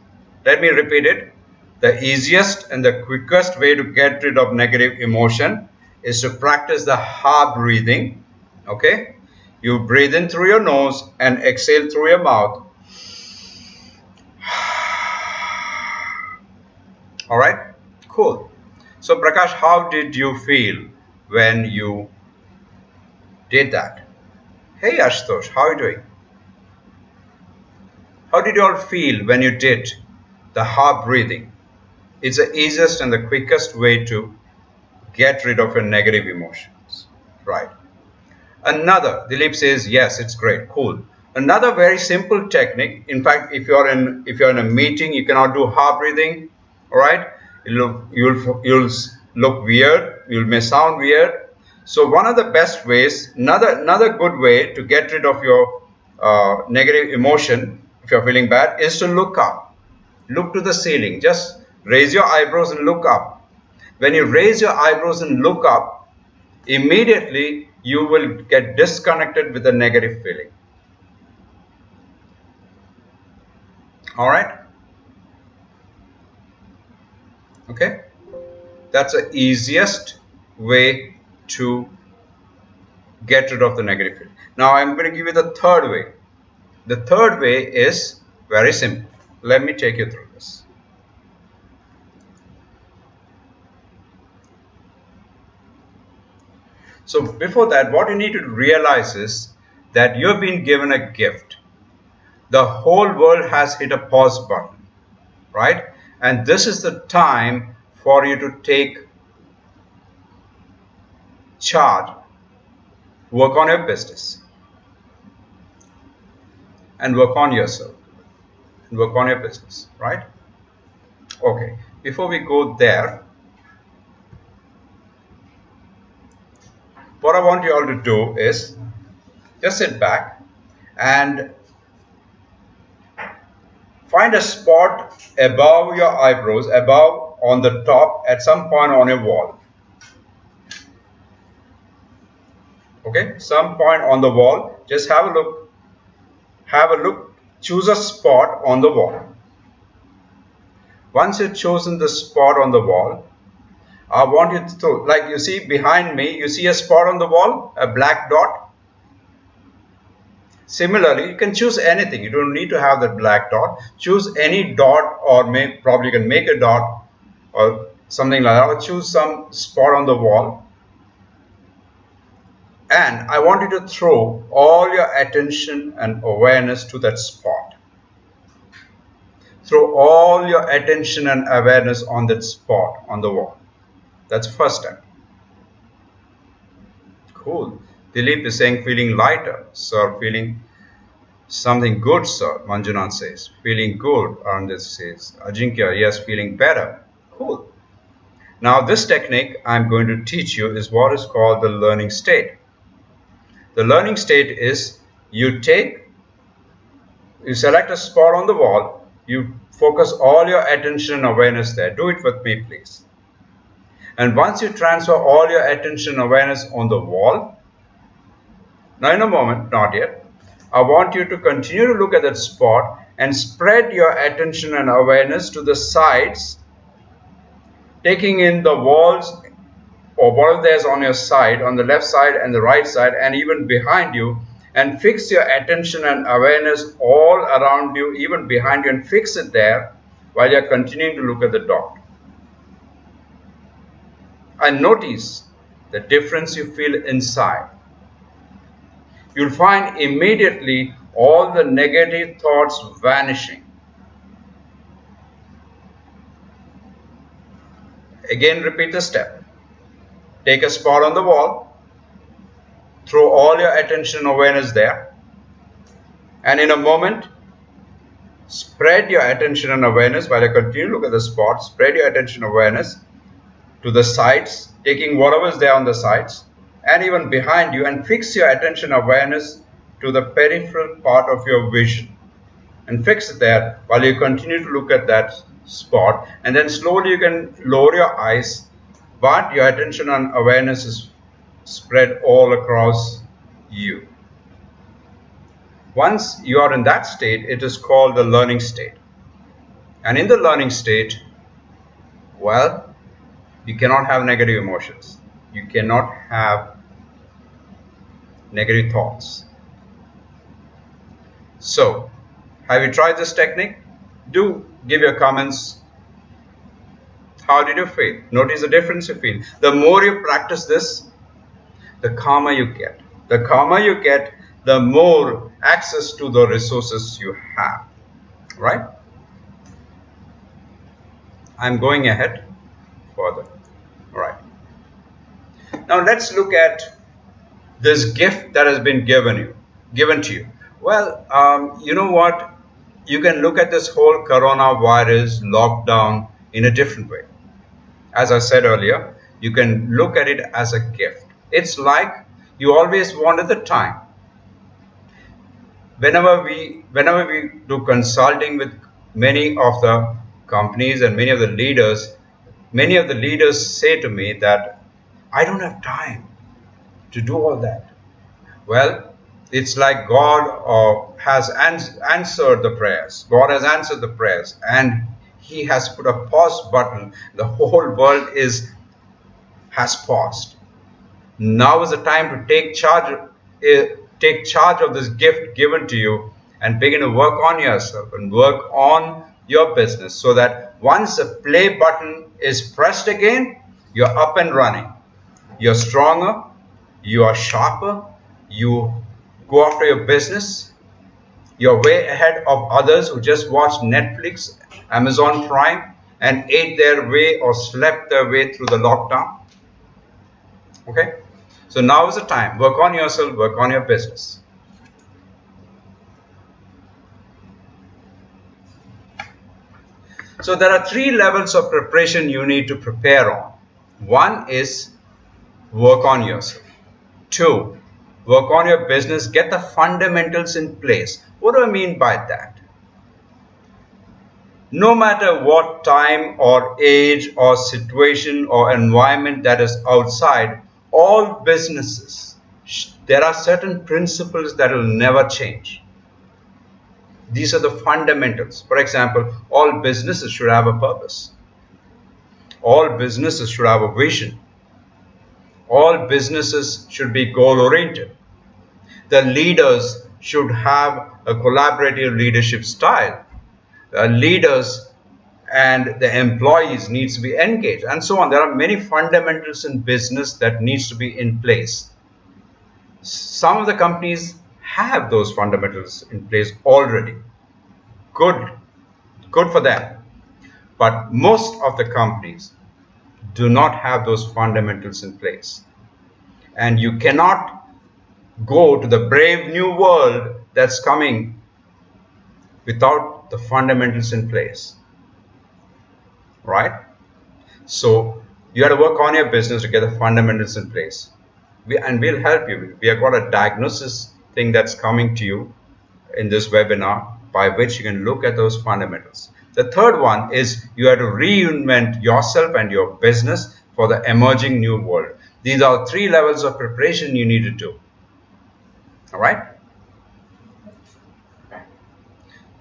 Let me repeat it. The easiest and the quickest way to get rid of negative emotion is to practice the heart breathing. Okay? You breathe in through your nose and exhale through your mouth. All right? Cool. So, Prakash, how did you feel when you did that? Hey, Ashutosh, how are you doing? How did you all feel when you did the heart breathing? It's the easiest and the quickest way to get rid of your negative emotions. Right. Another, Dilip says, yes, it's great, cool. Another very simple technique. In fact, if you're in a meeting, you cannot do heart breathing. All right, you'll look weird. You may sound weird. So one of the best ways, another good way to get rid of your negative emotion, if you're feeling bad, is to look up. Look to the ceiling. Just raise your eyebrows and look up. When you raise your eyebrows and look up, immediately you will get disconnected with the negative feeling. All right? Okay? That's the easiest way to get rid of the negative feeling. Now I'm going to give you the third way. The third way is very simple. Let me take you through this. So before that, what you need to realize is that you've been given a gift. The whole world has hit a pause button, right? And this is the time for you to take charge, work on your business, and work on yourself, and work on your business, right? Okay, before we go there, what I want you all to do is just sit back and find a spot above your eyebrows, above on the top, at some point on your wall. Okay, some point on the wall, just have a look, choose a spot on the wall. Once you've chosen the spot on the wall, I want you to, like you see behind me, you see a spot on the wall, a black dot. Similarly, you can choose anything. You don't need to have that black dot. Choose any dot, or probably you can make a dot or something like that, or choose some spot on the wall. And I want you to throw all your attention and awareness to that spot. Throw all your attention and awareness on that spot on the wall. That's the first step. Cool. Dilip is saying feeling lighter, sir, feeling something good, sir, Manjunath says. Feeling good, Arundhati says. Ajinkya, yes, feeling better. Cool. Now this technique I'm going to teach you is what is called the learning state. The learning state is You you select a spot on the wall, you focus all your attention and awareness there. Do it with me, please. And once you transfer all your attention and awareness on the wall, now in a moment, not yet, I want you to continue to look at that spot and spread your attention and awareness to the sides, taking in the walls or whatever there's on your side, on the left side and the right side, and even behind you, and fix your attention and awareness all around you, even behind you, and fix it there while you're continuing to look at the dot. And notice the difference you feel inside. You'll find immediately all the negative thoughts vanishing. Again, repeat the step. Take a spot on the wall, throw all your attention and awareness there, and in a moment, spread your attention and awareness while you continue to look at the spot. Spread your attention and awareness to the sides, taking whatever is there on the sides, and even behind you, and fix your attention and awareness to the peripheral part of your vision. And fix it there while you continue to look at that spot. And then slowly you can lower your eyes, but your attention and awareness is spread all across you. Once you are in that state, it is called the learning state. And in the learning state, well, you cannot have negative emotions. You cannot have negative thoughts. So, have you tried this technique? Do give your comments. How did you feel? Notice the difference you feel. The more you practice this, the calmer you get. The calmer you get, the more access to the resources you have. Right? I'm going ahead further. All right. Now let's look at this gift that has been given to you. Well, you know what? You can look at this whole coronavirus lockdown in a different way. As I said earlier, you can look at it as a gift. It's like you always wanted the time. Whenever we do consulting with many of the companies and many of the leaders say to me that I don't have time to do all that. Well, it's like God has answered the prayers. God has answered the prayers, and He has put a pause button. The whole world has paused. Now is the time to take charge of this gift given to you and begin to work on yourself and work on your business, so that once the play button is pressed again, you're up and running. You're stronger, you are sharper, you go after your business. You're way ahead of others who just watched Netflix, Amazon Prime, and ate their way or slept their way through the lockdown. Okay? So now is the time. Work on yourself, work on your business. So there are 3 levels of preparation you need to prepare on. 1 is work on yourself. 2, work on your business, get the fundamentals in place. What do I mean by that? No matter what time or age or situation or environment that is outside, all businesses, there are certain principles that will never change. These are the fundamentals. For example, all businesses should have a purpose. All businesses should have a vision. All businesses should be goal-oriented. The leaders should have a collaborative leadership style. The leaders and the employees needs to be engaged, and so on. There are many fundamentals in business that needs to be in place. Some of the companies have those fundamentals in place already. Good for them. But most of the companies do not have those fundamentals in place. And you cannot go to the brave new world that's coming without the fundamentals in place. Right? So you have to work on your business to get the fundamentals in place. We'll help you. We have got a diagnosis thing that's coming to you in this webinar by which you can look at those fundamentals. The third one is you have to reinvent yourself and your business for the emerging new world. These are three levels of preparation you need to do. All right?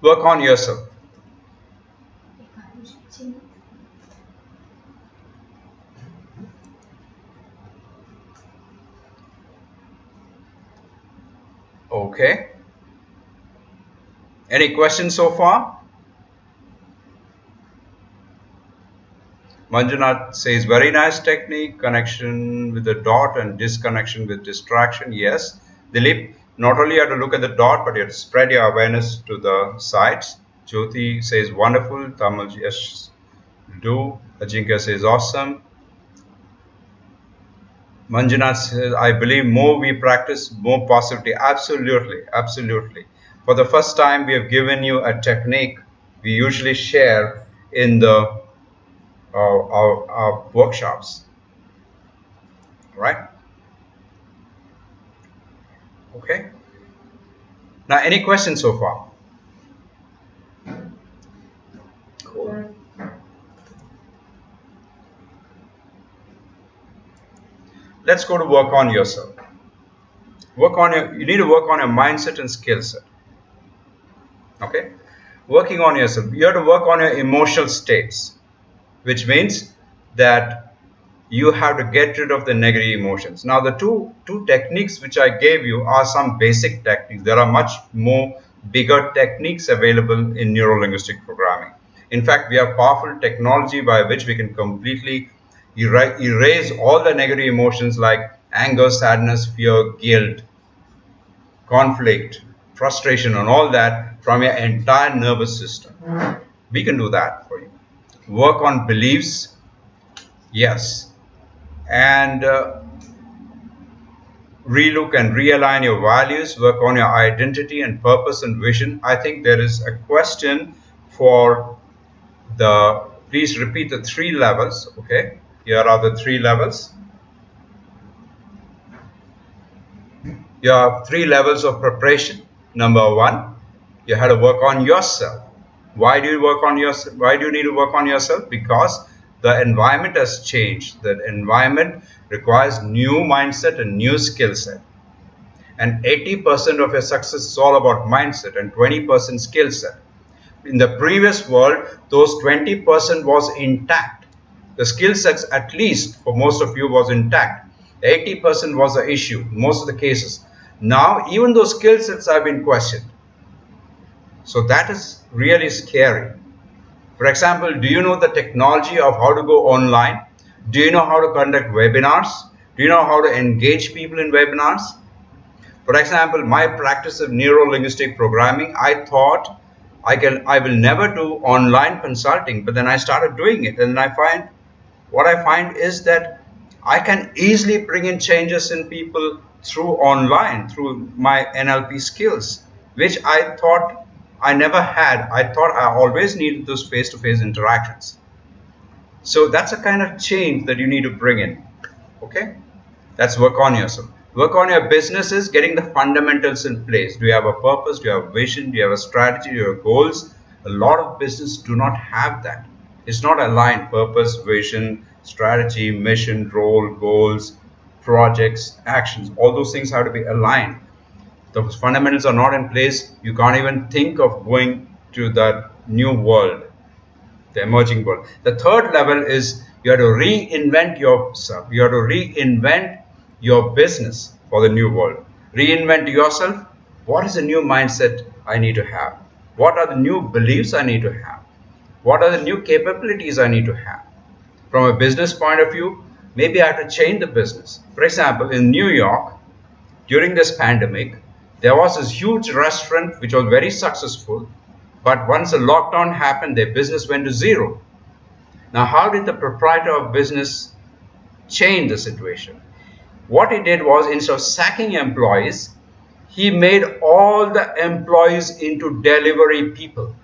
Work on yourself. Okay. Any questions so far? Manjunath says, very nice technique, connection with the dot and disconnection with distraction. Yes. Dilip, not only you have to look at the dot, but you have to spread your awareness to the sides. Jyoti says, wonderful. Tamal, yes, do. Ajinkya says, awesome. Manjunath says, I believe more we practice, more positivity. Absolutely, absolutely. For the first time, we have given you a technique we usually share in the our workshops, right? Okay. Now, any questions so far? Cool. Let's go to work on yourself. You need to work on your mindset and skill set. Okay. Working on yourself. You have to work on your emotional states, which means that you have to get rid of the negative emotions. Now, the two techniques which I gave you are some basic techniques. There are much more bigger techniques available in neuro-linguistic programming. In fact, we have powerful technology by which we can completely erase all the negative emotions like anger, sadness, fear, guilt, conflict, frustration, and all that from your entire nervous system. We can do that for you. Work on beliefs, yes, and relook and realign your values, work on your identity and purpose and vision. I think there is a question for please repeat the three levels. Okay, here are the three levels. You have three levels of preparation. Number one, you have to work on yourself. Why do you work on yourself? Why do you need to work on yourself? Because the environment has changed. The environment requires new mindset and new skill set. And 80% of your success is all about mindset and 20% skill set. In the previous world, those 20% was intact. The skill sets, at least for most of you, was intact. 80% was the issue in most of the cases. Now, even those skill sets have been questioned. So that is really scary. For example, do you know the technology of how to go online? Do you know how to conduct webinars? Do you know how to engage people in webinars? For example, my practice of neuro-linguistic programming, I thought I will never do online consulting, but then I started doing it, and what I find is that I can easily bring in changes in people through online, through my NLP skills, which I thought I never had. I thought I always needed those face-to-face interactions. So that's a kind of change that you need to bring in. Okay? That's work on yourself. Work on your businesses, getting the fundamentals in place. Do you have a purpose? Do you have a vision? Do you have a strategy? Do you have goals? A lot of businesses do not have that. It's not aligned. Purpose, vision, strategy, mission, role, goals, projects, actions. All those things have to be aligned. Those fundamentals are not in place. You can't even think of going to that new world, the emerging world. The third level is you have to reinvent yourself. You have to reinvent your business for the new world. Reinvent yourself. What is the new mindset I need to have? What are the new beliefs I need to have? What are the new capabilities I need to have? From a business point of view, maybe I have to change the business. For example, in New York, during this pandemic, there was this huge restaurant which was very successful, but once the lockdown happened, their business went to zero. Now, how did the proprietor of business change the situation? What he did was, instead of sacking employees, he made all the employees into delivery people.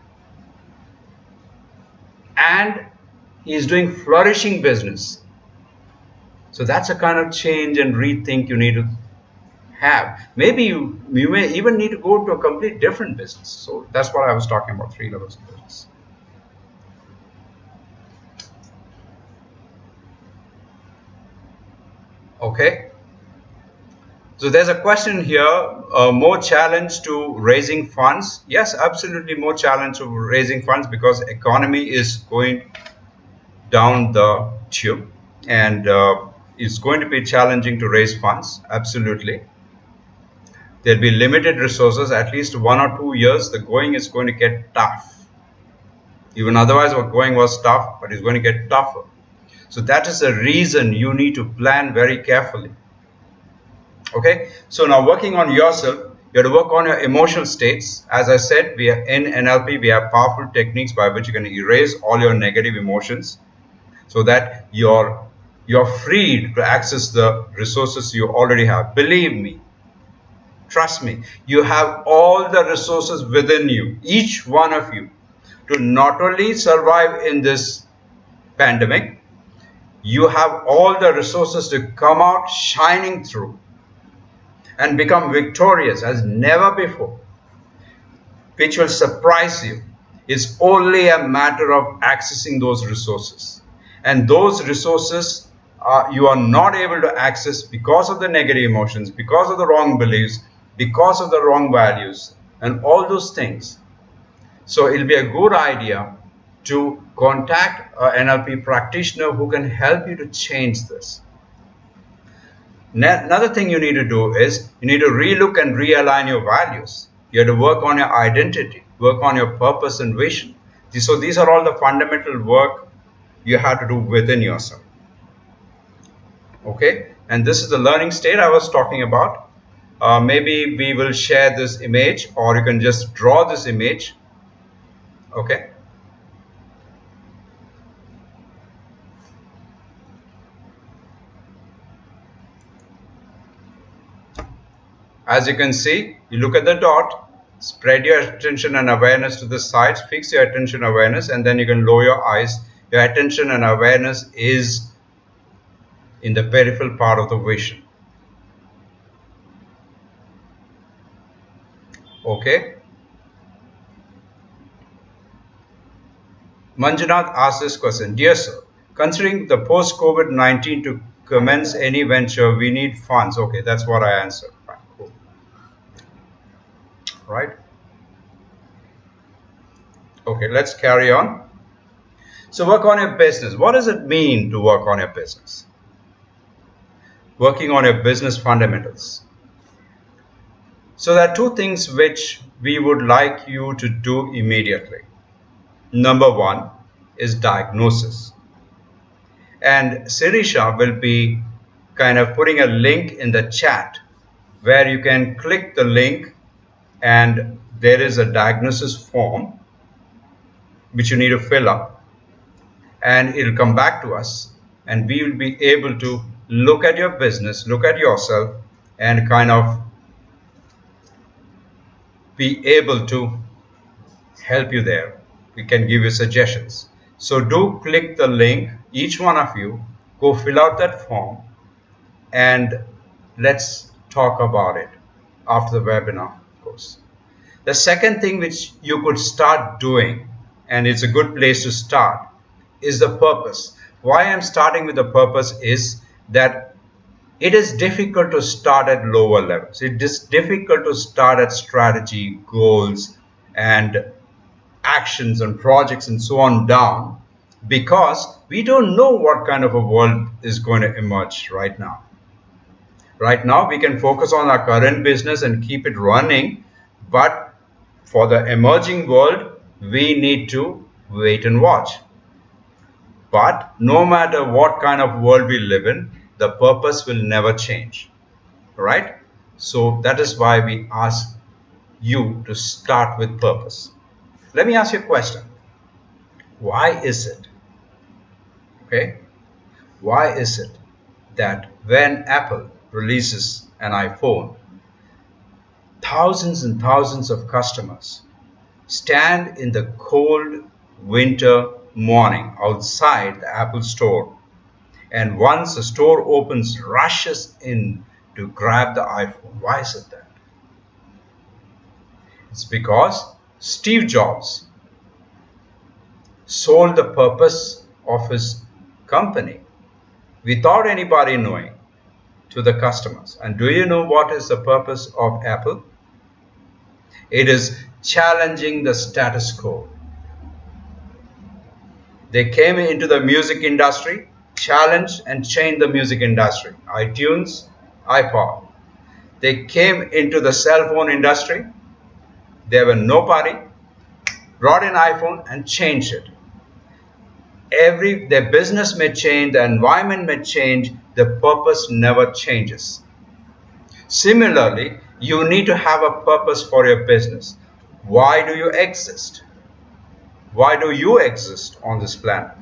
And he's doing flourishing business. So that's a kind of change and rethink you need to have. Maybe you may even need to go to a complete different business. So that's what I was talking about, 3 levels of business. Okay. So there's a question here, more challenge to raising funds. Yes, absolutely more challenge to raising funds because economy is going down the tube, and it's going to be challenging to raise funds. Absolutely. There'll be limited resources, at least 1 or 2 years. The going is going to get tough. Even otherwise, what going was tough, but it's going to get tougher. So that is the reason you need to plan very carefully. Okay, so now working on yourself, you have to work on your emotional states. As I said, we are in NLP, we have powerful techniques by which you can erase all your negative emotions so that you're freed to access the resources you already have. Believe me, trust me, you have all the resources within you, each one of you, to not only survive in this pandemic, you have all the resources to come out shining through and become victorious as never before, which will surprise you. It's only a matter of accessing those resources. And those resources you are not able to access because of the negative emotions, because of the wrong beliefs, because of the wrong values, and all those things. So it'll be a good idea to contact an NLP practitioner who can help you to change this. Another thing you need to do is you need to relook and realign your values. You have to work on your identity, work on your purpose and vision. So these are all the fundamental work you have to do within yourself. Okay, and this is the learning state I was talking about. Maybe we will share this image, or you can just draw this image. Okay. As you can see, you look at the dot, spread your attention and awareness to the sides, fix your attention awareness, and then you can lower your eyes. Your attention and awareness is in the peripheral part of the vision. Okay. Manjunath asked this question. Dear sir, considering the post-COVID-19 to commence any venture, we need funds. Okay, that's what I answered. Fine, cool. Right. Okay, let's carry on. So work on your business. What does it mean to work on your business? Working on your business fundamentals. So there are two things which we would like you to do immediately. Number one is diagnosis. And Sirisha will be kind of putting a link in the chat where you can click the link and there is a diagnosis form which you need to fill up, and it'll come back to us, and we will be able to look at your business, look at yourself, and kind of be able to help you there. We can give you suggestions. So do click the link, each one of you, go fill out that form, and let's talk about it after the webinar, of course. The second thing which you could start doing, and it's a good place to start, is the purpose. Why I'm starting with the purpose is that it is difficult to start at lower levels. It is difficult to start at strategy, goals, and actions and projects and so on down, because we don't know what kind of a world is going to emerge right now. Right now, we can focus on our current business and keep it running, but for the emerging world, we need to wait and watch. But no matter what kind of world we live in, the purpose will never change, right? So that is why we ask you to start with purpose. Let me ask you a question. Why is it, okay? Why is it that when Apple releases an iPhone, thousands and thousands of customers stand in the cold winter morning outside the Apple store, and once the store opens, rushes in to grab the iPhone. Why is it that? It's because Steve Jobs sold the purpose of his company without anybody knowing to the customers. And do you know what is the purpose of Apple? It is challenging the status quo. They came into the music industry, challenged and changed the music industry. iTunes, iPod. They came into the cell phone industry. They were nobody, brought in iPhone and changed it. Their business may change, the environment may change, the purpose never changes. Similarly, you need to have a purpose for your business. Why do you exist? Why do you exist on this planet?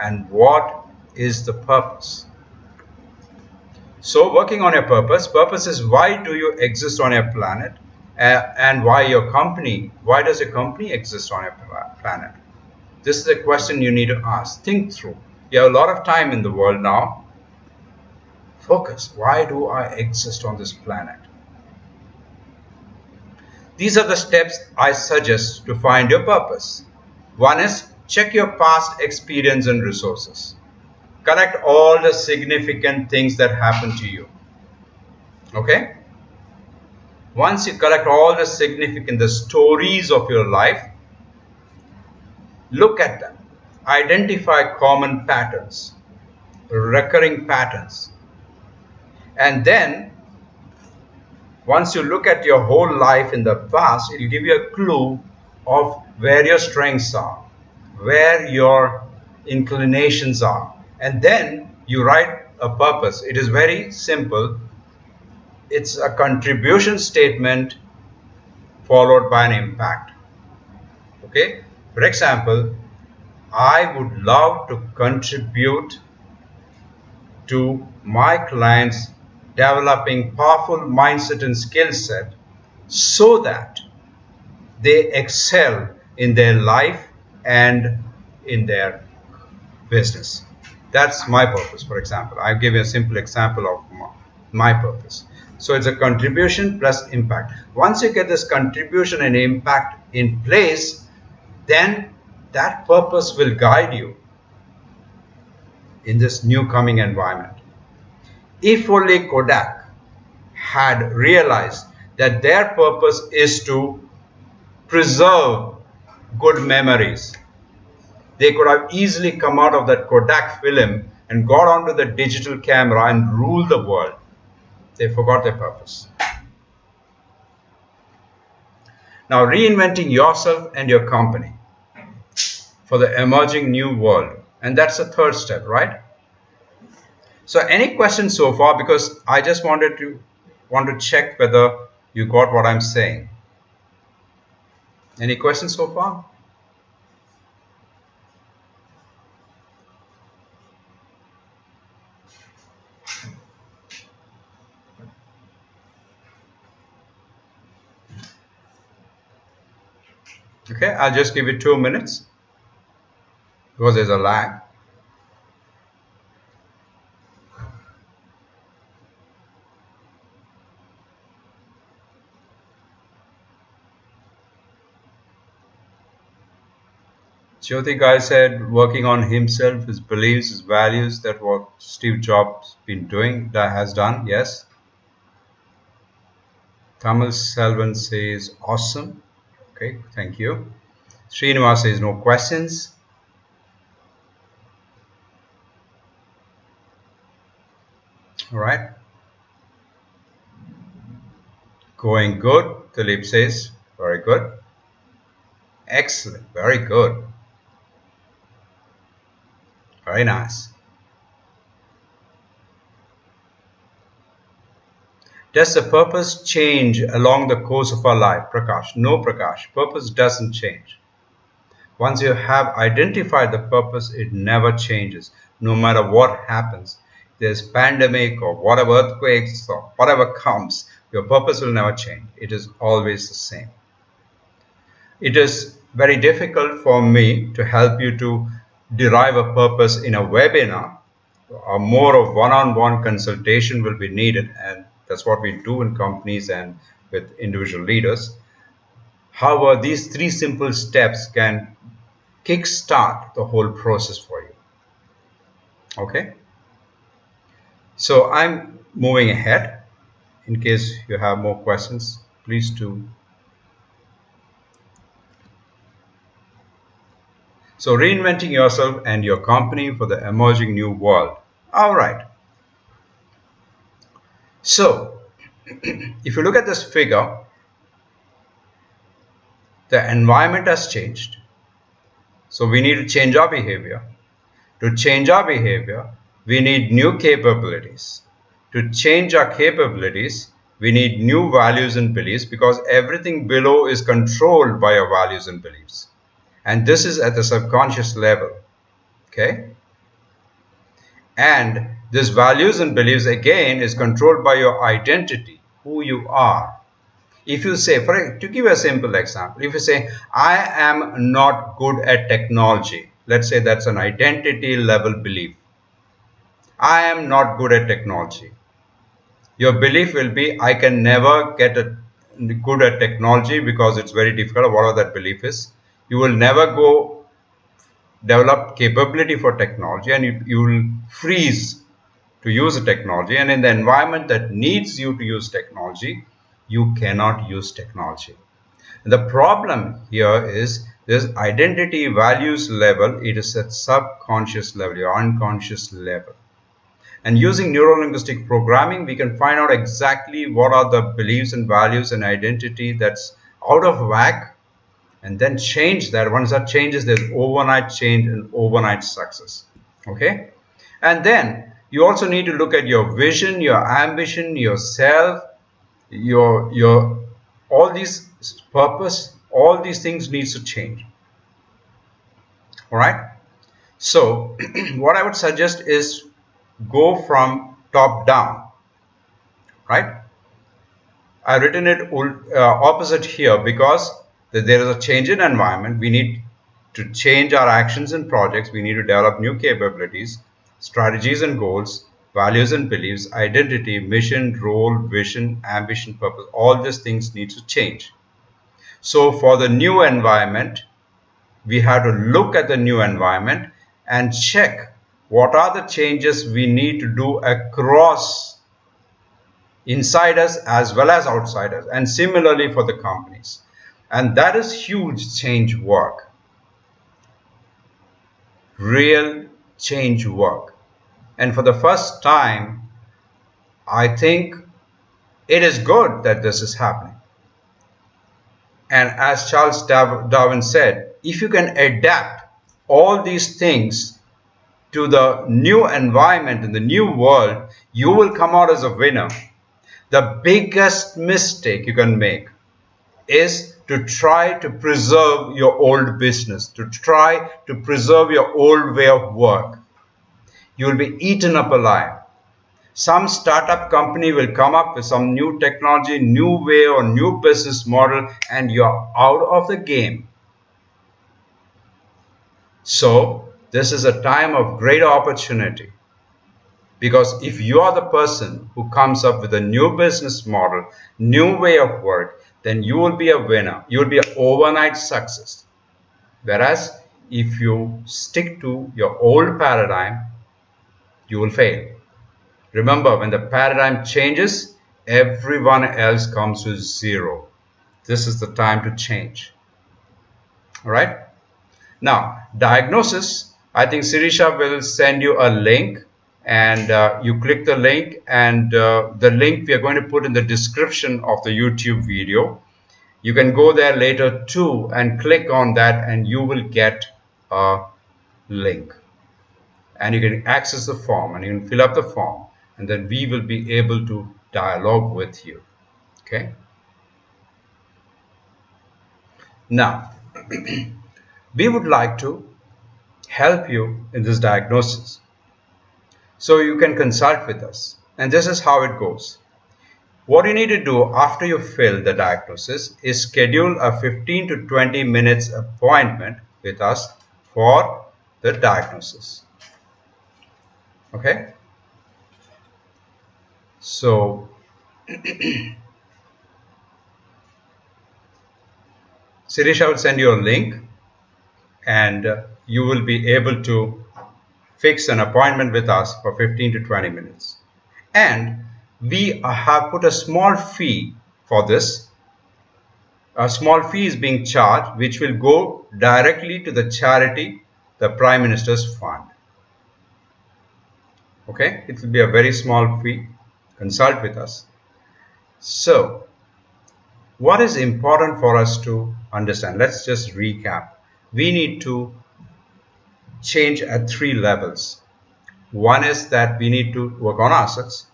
And what is the purpose? So, working on your purpose is why do you exist on your planet, and why does your company exist on your planet? This is a question you need to ask. Think through. You have a lot of time in the world now. Focus. Why do I exist on this planet? These are the steps I suggest to find your purpose. One is check your past experience and resources. Collect all the significant things that happened to you. Okay? Once you collect all the stories of your life, look at them. Identify common patterns, recurring patterns. And then, once you look at your whole life in the past, it will give you a clue of where your strengths are, where your inclinations are. And then you write a purpose. It is very simple. It's a contribution statement followed by an impact. Okay? For example, I would love to contribute to my clients developing powerful mindset and skill set so that they excel in their life and in their business. That's my purpose, for example. I'll give you a simple example of my purpose. So it's a contribution plus impact. Once you get this contribution and impact in place, then that purpose will guide you in this new coming environment. If only Kodak had realized that their purpose is to preserve good memories, they could have easily come out of that Kodak film and got onto the digital camera and ruled the world. They forgot their purpose. Now, reinventing yourself and your company for the emerging new world. And that's the third step, right? So any questions so far? Because I just want to check whether you got what I'm saying. Any questions so far? Okay, I'll just give it 2 minutes because there's a lag. Jyoti Guy said working on himself, his beliefs, his values, that what Steve Jobs been doing, that has done, yes. Tamal Selvan says awesome. Okay, thank you. Srinivas says no questions. All right. Going good, Dilip says. Very good. Excellent. Very good. Very nice. Does the purpose change along the course of our life? Prakash. No, Prakash. Purpose doesn't change. Once you have identified the purpose, it never changes. No matter what happens. There's pandemic or whatever, earthquakes or whatever comes, your purpose will never change. It is always the same. It is very difficult for me to help you to derive a purpose in a webinar more of one-on-one consultation will be needed, and that's what we do in companies and with individual leaders. However, these three simple steps can kickstart the whole process for you. Okay, so I'm moving ahead. In case you have more questions, please do. So, reinventing yourself and your company for the emerging new world. All right. So, if you look at this figure, the environment has changed. So, we need to change our behavior. To change our behavior, we need new capabilities. To change our capabilities, we need new values and beliefs, because everything below is controlled by our values and beliefs. And this is at the subconscious level. Okay? And this values and beliefs again is controlled by your identity, who you are. If you say, to give you a simple example, if you say, I am not good at technology, let's say that's an identity level belief. I am not good at technology. Your belief will be, I can never get good at technology because it's very difficult, whatever that belief is. You will never go develop capability for technology, and you will freeze to use the technology. And in the environment that needs you to use technology, you cannot use technology. And the problem here is this identity values level, it is at subconscious level, your unconscious level. And using neuro-linguistic programming, we can find out exactly what are the beliefs and values and identity that's out of whack, and then change that. Once that changes, there's overnight change and overnight success. Okay? And then you also need to look at your vision, your ambition, yourself, your all these purpose, all these things needs to change. All right? So what I would suggest is go from top down, right? I've written it opposite here because there is a change in environment. We need to change our actions and projects. We need to develop new capabilities, strategies and goals, values and beliefs, identity, mission, role, vision, ambition, purpose. All these things need to change. So for the new environment, we have to look at the new environment and check what are the changes we need to do across inside us as well as outside us, and similarly for the companies. And that is huge change work, real change work. And for the first time, I think it is good that this is happening. And as Charles Darwin said, if you can adapt all these things to the new environment in the new world, you will come out as a winner. The biggest mistake you can make is to try to preserve your old business, to try to preserve your old way of work. You will be eaten up alive. Some startup company will come up with some new technology, new way or new business model, and you're out of the game. So this is a time of great opportunity, because if you are the person who comes up with a new business model, new way of work, then you will be a winner. You will be an overnight success. Whereas if you stick to your old paradigm, you will fail. Remember, when the paradigm changes, everyone else comes to zero. This is the time to change. All right? Now, diagnosis, I think Sirisha will send you a link, and you click the link, and the link we are going to put in the description of the YouTube video. You can go there later too and click on that, and you will get a link. And you can access the form, and you can fill up the form, and then we will be able to dialogue with you. Okay? Now, we would like to help you in this diagnosis. So you can consult with us. And this is how it goes. What you need to do after you fill the diagnosis is schedule a 15 to 20 minutes appointment with us for the diagnosis. Okay, so Sirish, I will send you a link, and you will be able to fix an appointment with us for 15 to 20 minutes. And we have put a small fee for this. A small fee is being charged, which will go directly to the charity, the Prime Minister's Fund. Okay, it will be a very small fee. Consult with us. So, what is important for us to understand? Let's just recap. We need to change at three levels. One is that we need to work on ourselves.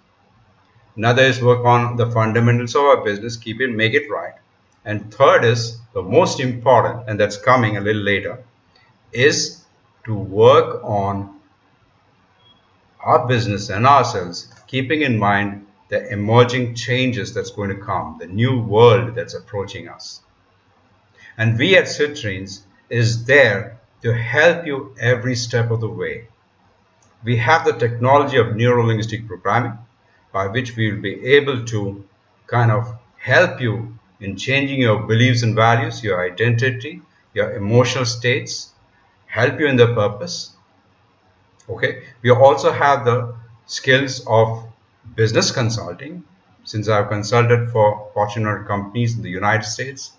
Another is work on the fundamentals of our business, keep it, make it right. And third is the most important, and that's coming a little later, is to work on our business and ourselves, keeping in mind the emerging changes that's going to come, the new world that's approaching us. And we at Citrines is there to help you every step of the way. We have the technology of neuro-linguistic programming by which we will be able to kind of help you in changing your beliefs and values, your identity, your emotional states, help you in the purpose. Okay, we also have the skills of business consulting, since I've consulted for Fortune 100 companies in the United States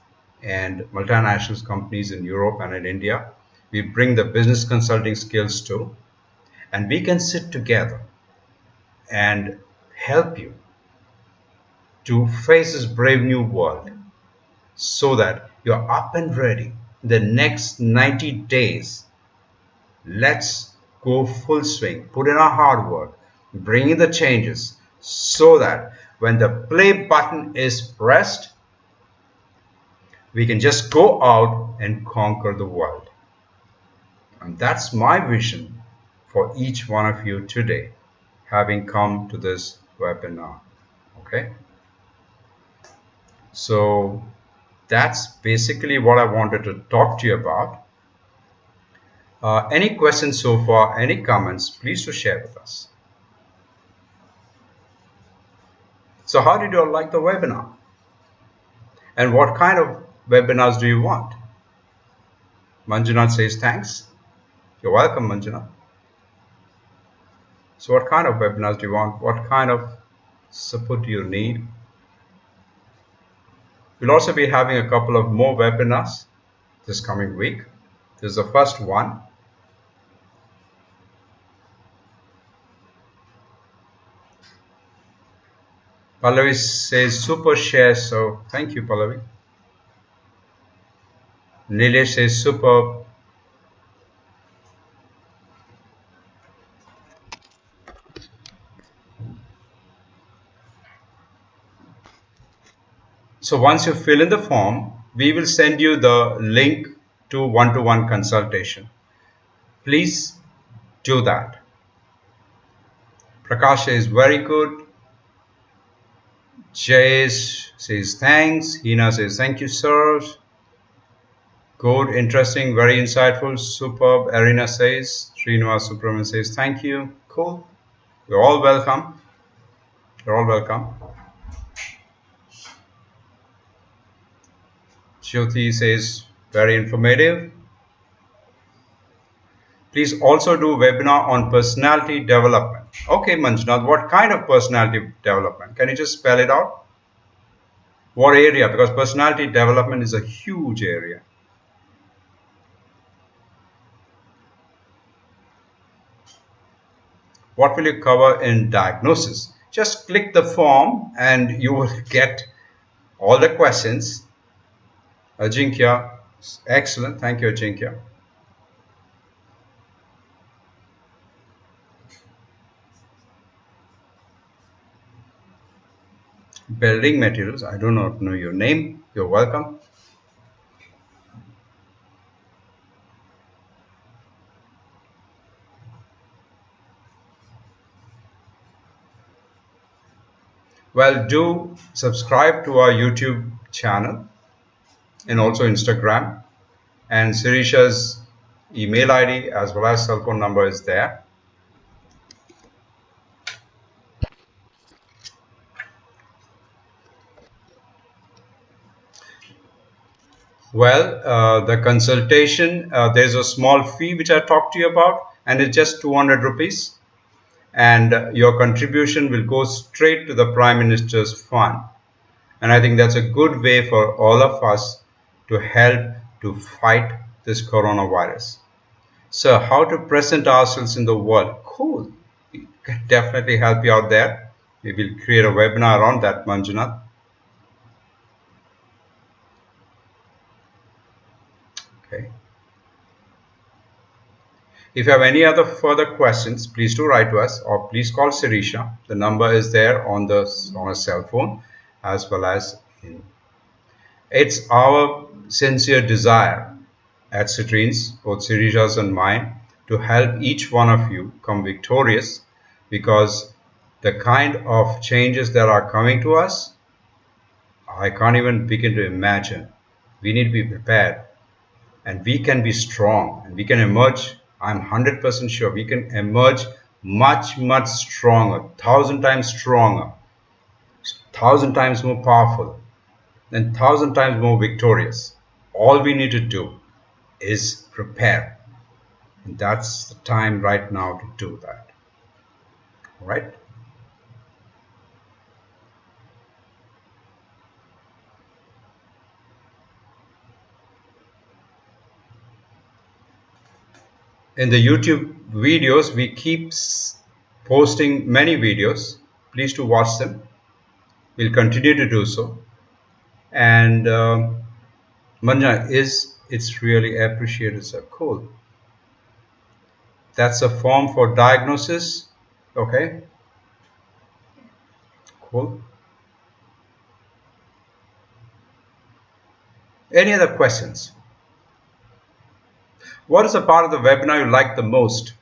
and multinational companies in Europe and in India. We bring the business consulting skills too, and we can sit together and help you to face this brave new world so that you're up and ready. The next 90 days, let's go full swing, put in our hard work, bring in the changes so that when the play button is pressed, we can just go out and conquer the world. And that's my vision for each one of you today, having come to this webinar. Okay, so that's basically what I wanted to talk to you about. Any questions so far, any comments, please to share with us. So how did you all like the webinar? And what kind of webinars do you want? Manjunath says thanks. You're welcome, Manjunath. So what kind of webinars do you want? What kind of support do you need? We'll also be having a couple of more webinars this coming week. This is the first one. Pallavi says super share, so thank you, Pallavi. Nilesh says superb. So once you fill in the form, we will send you the link to one-to-one consultation. Please do that. Prakash is very good. Jayesh says thanks. Hina says thank you, sir. Good, interesting, very insightful, superb. Arina says. Srinivas Subraman says thank you. Cool. You're all welcome. You're all welcome. Jyoti says very informative. Please also do webinar on personality development. Okay, Manjunath, what kind of personality development? Can you just spell it out? What area? Because personality development is a huge area. What will you cover in diagnosis? Just click the form and you will get all the questions. Ajinkya, excellent. Thank you, Ajinkya. Building materials. I do not know your name. You're welcome. Well, do subscribe to our YouTube channel and also Instagram. And Sirisha's email ID as well as cell phone number is there. Well, the consultation, there's a small fee which I talked to you about, and it's just 200 rupees. And your contribution will go straight to the Prime Minister's fund. And I think that's a good way for all of us to help to fight this coronavirus. So, how to present ourselves in the world? Cool. We can definitely help you out there. We will create a webinar on that, Manjunath. Okay. If you have any other further questions, please do write to us or please call Sirisha. The number is there on a cell phone as well as in. It's our sincere desire at Citrines, both Sirisha's and mine, to help each one of you come victorious because the kind of changes that are coming to us, I can't even begin to imagine. We need to be prepared and we can be strong and we can emerge. I'm 100% sure we can emerge much, much stronger, thousand times stronger, thousand times more powerful, and thousand times more victorious. All we need to do is prepare. And that's the time right now to do that. All right? In the YouTube videos, we keep posting many videos. Please do watch them. We'll continue to do so. And Manja, is it's really appreciated, sir. Cool. That's a form for diagnosis. Okay, cool. Any other questions? What is the part of the webinar you like the most?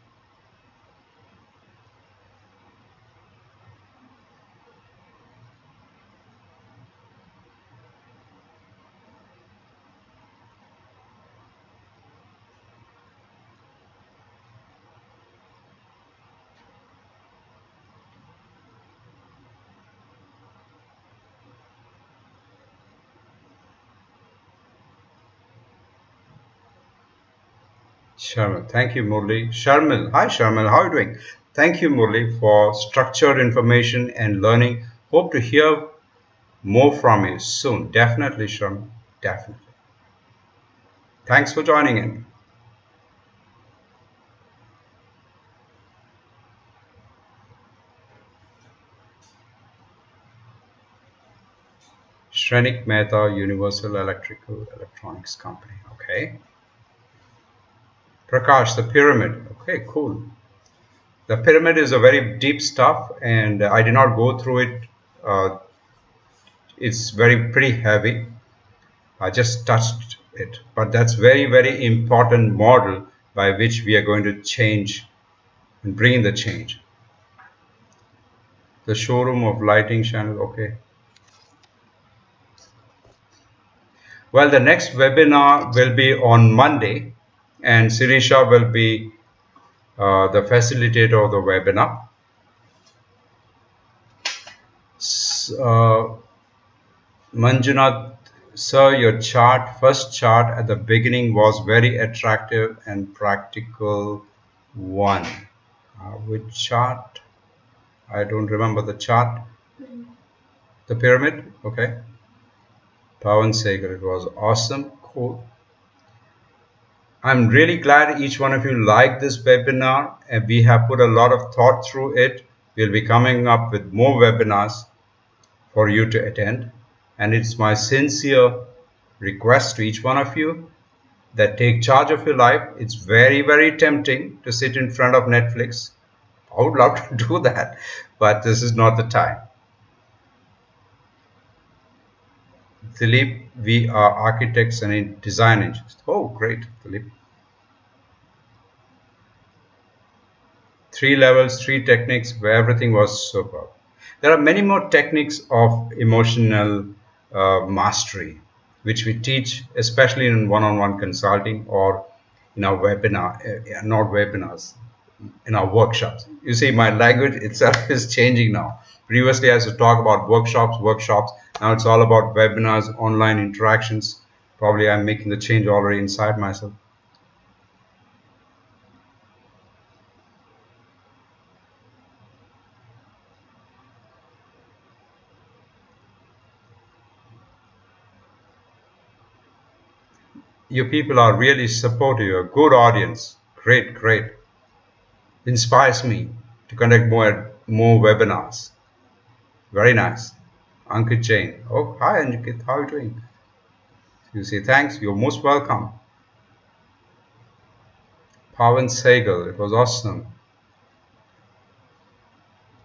Sharmil, thank you, Murli. Sharmil, hi Sharmil, how are you doing? Thank you, Murli, for structured information and learning. Hope to hear more from you soon. Definitely, Sharmil, definitely. Thanks for joining in. Shrenik Mehta, Universal Electrical Electronics Company. Okay. Prakash, the pyramid. Okay, cool. The pyramid is a very deep stuff, and I did not go through it. Uh, it's very pretty heavy. I just touched it, but that's very very important model by which we are going to change and bring in the change. The showroom of lighting channel. Okay. Well, the next webinar will be on Monday, and Sirisha will be the facilitator of the webinar. Manjunath, sir, your first chart at the beginning was very attractive and practical one. Which chart? I don't remember the chart. The pyramid? Okay. Pawan Segar, it was awesome. Cool. I'm really glad each one of you liked this webinar and we have put a lot of thought through it. We'll be coming up with more webinars for you to attend. And it's my sincere request to each one of you that take charge of your life. It's very, very tempting to sit in front of Netflix. I would love to do that, but this is not the time. Dilip, we are architects and design engineers. Oh, great, Dilip. 3 levels, 3 techniques where everything was superb. There are many more techniques of emotional mastery, which we teach, especially in one-on-one consulting or in our webinar, not webinars, in our workshops. You see, my language itself is changing now. Previously, I used to talk about workshops. Now it's all about webinars, online interactions, Probably I'm making the change already inside myself. You people are really supportive, a good audience. Great, great. Inspires me to conduct more webinars. Very nice. Ankit Jain. Oh, hi Ankit, how are you doing? You say thanks, you're most welcome. Pawan Sehgal, it was awesome.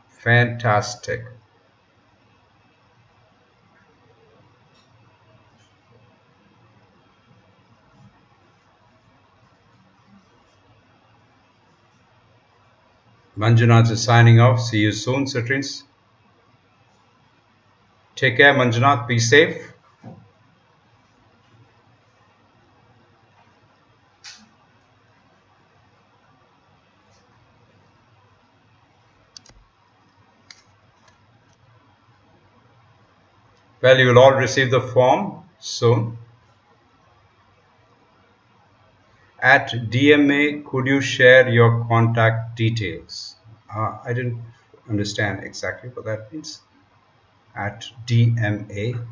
Fantastic. Manjunath is signing off. See you soon, Citrines. Take care, Manjunath. Be safe. Well, you will all receive the form soon. At DMA, could you share your contact details? I didn't understand exactly what that means. At DMA.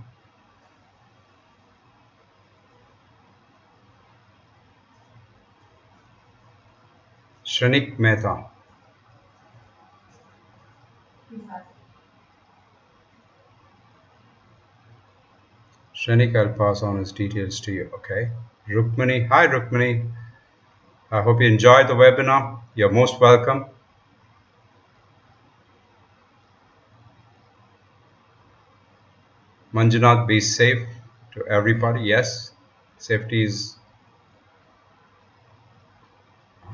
Shranik Mehta. Shranik, I'll pass on his details to you. Okay. Rukmani. Hi, Rukmani. I hope you enjoyed the webinar. You're most welcome. Manjunath, be safe to everybody. Yes, safety is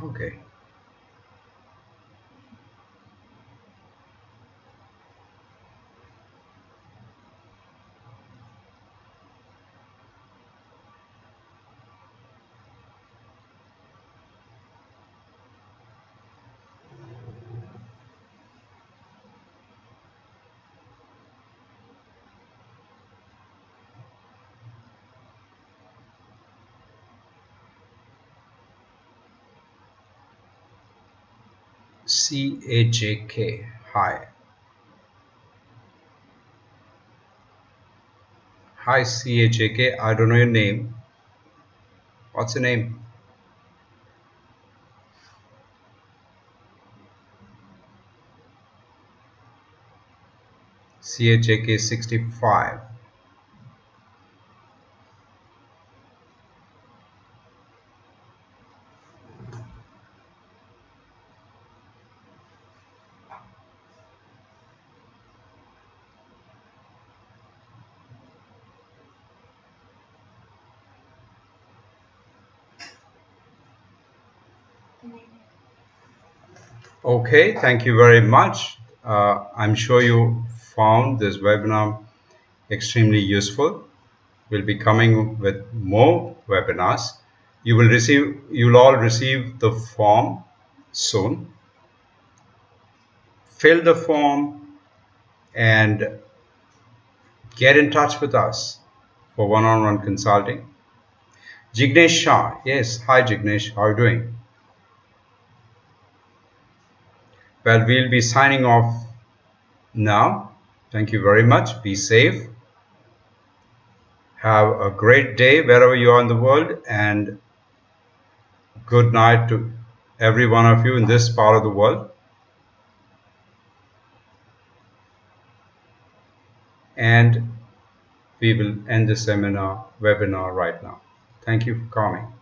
okay. CAJK. Hi. Hi, CAJK. I don't know your name. What's your name? CAJK 65. Okay, thank you very much. I'm sure you found this webinar extremely useful. We'll be coming with more webinars. You'll all receive the form soon. Fill the form and get in touch with us for one-on-one consulting. Jignesh Shah. Yes, hi Jignesh, how are you doing? Well, we'll be signing off now. Thank you very much. Be safe. Have a great day wherever you are in the world, and good night to every one of you in this part of the world. And we will end the webinar right now. Thank you for coming.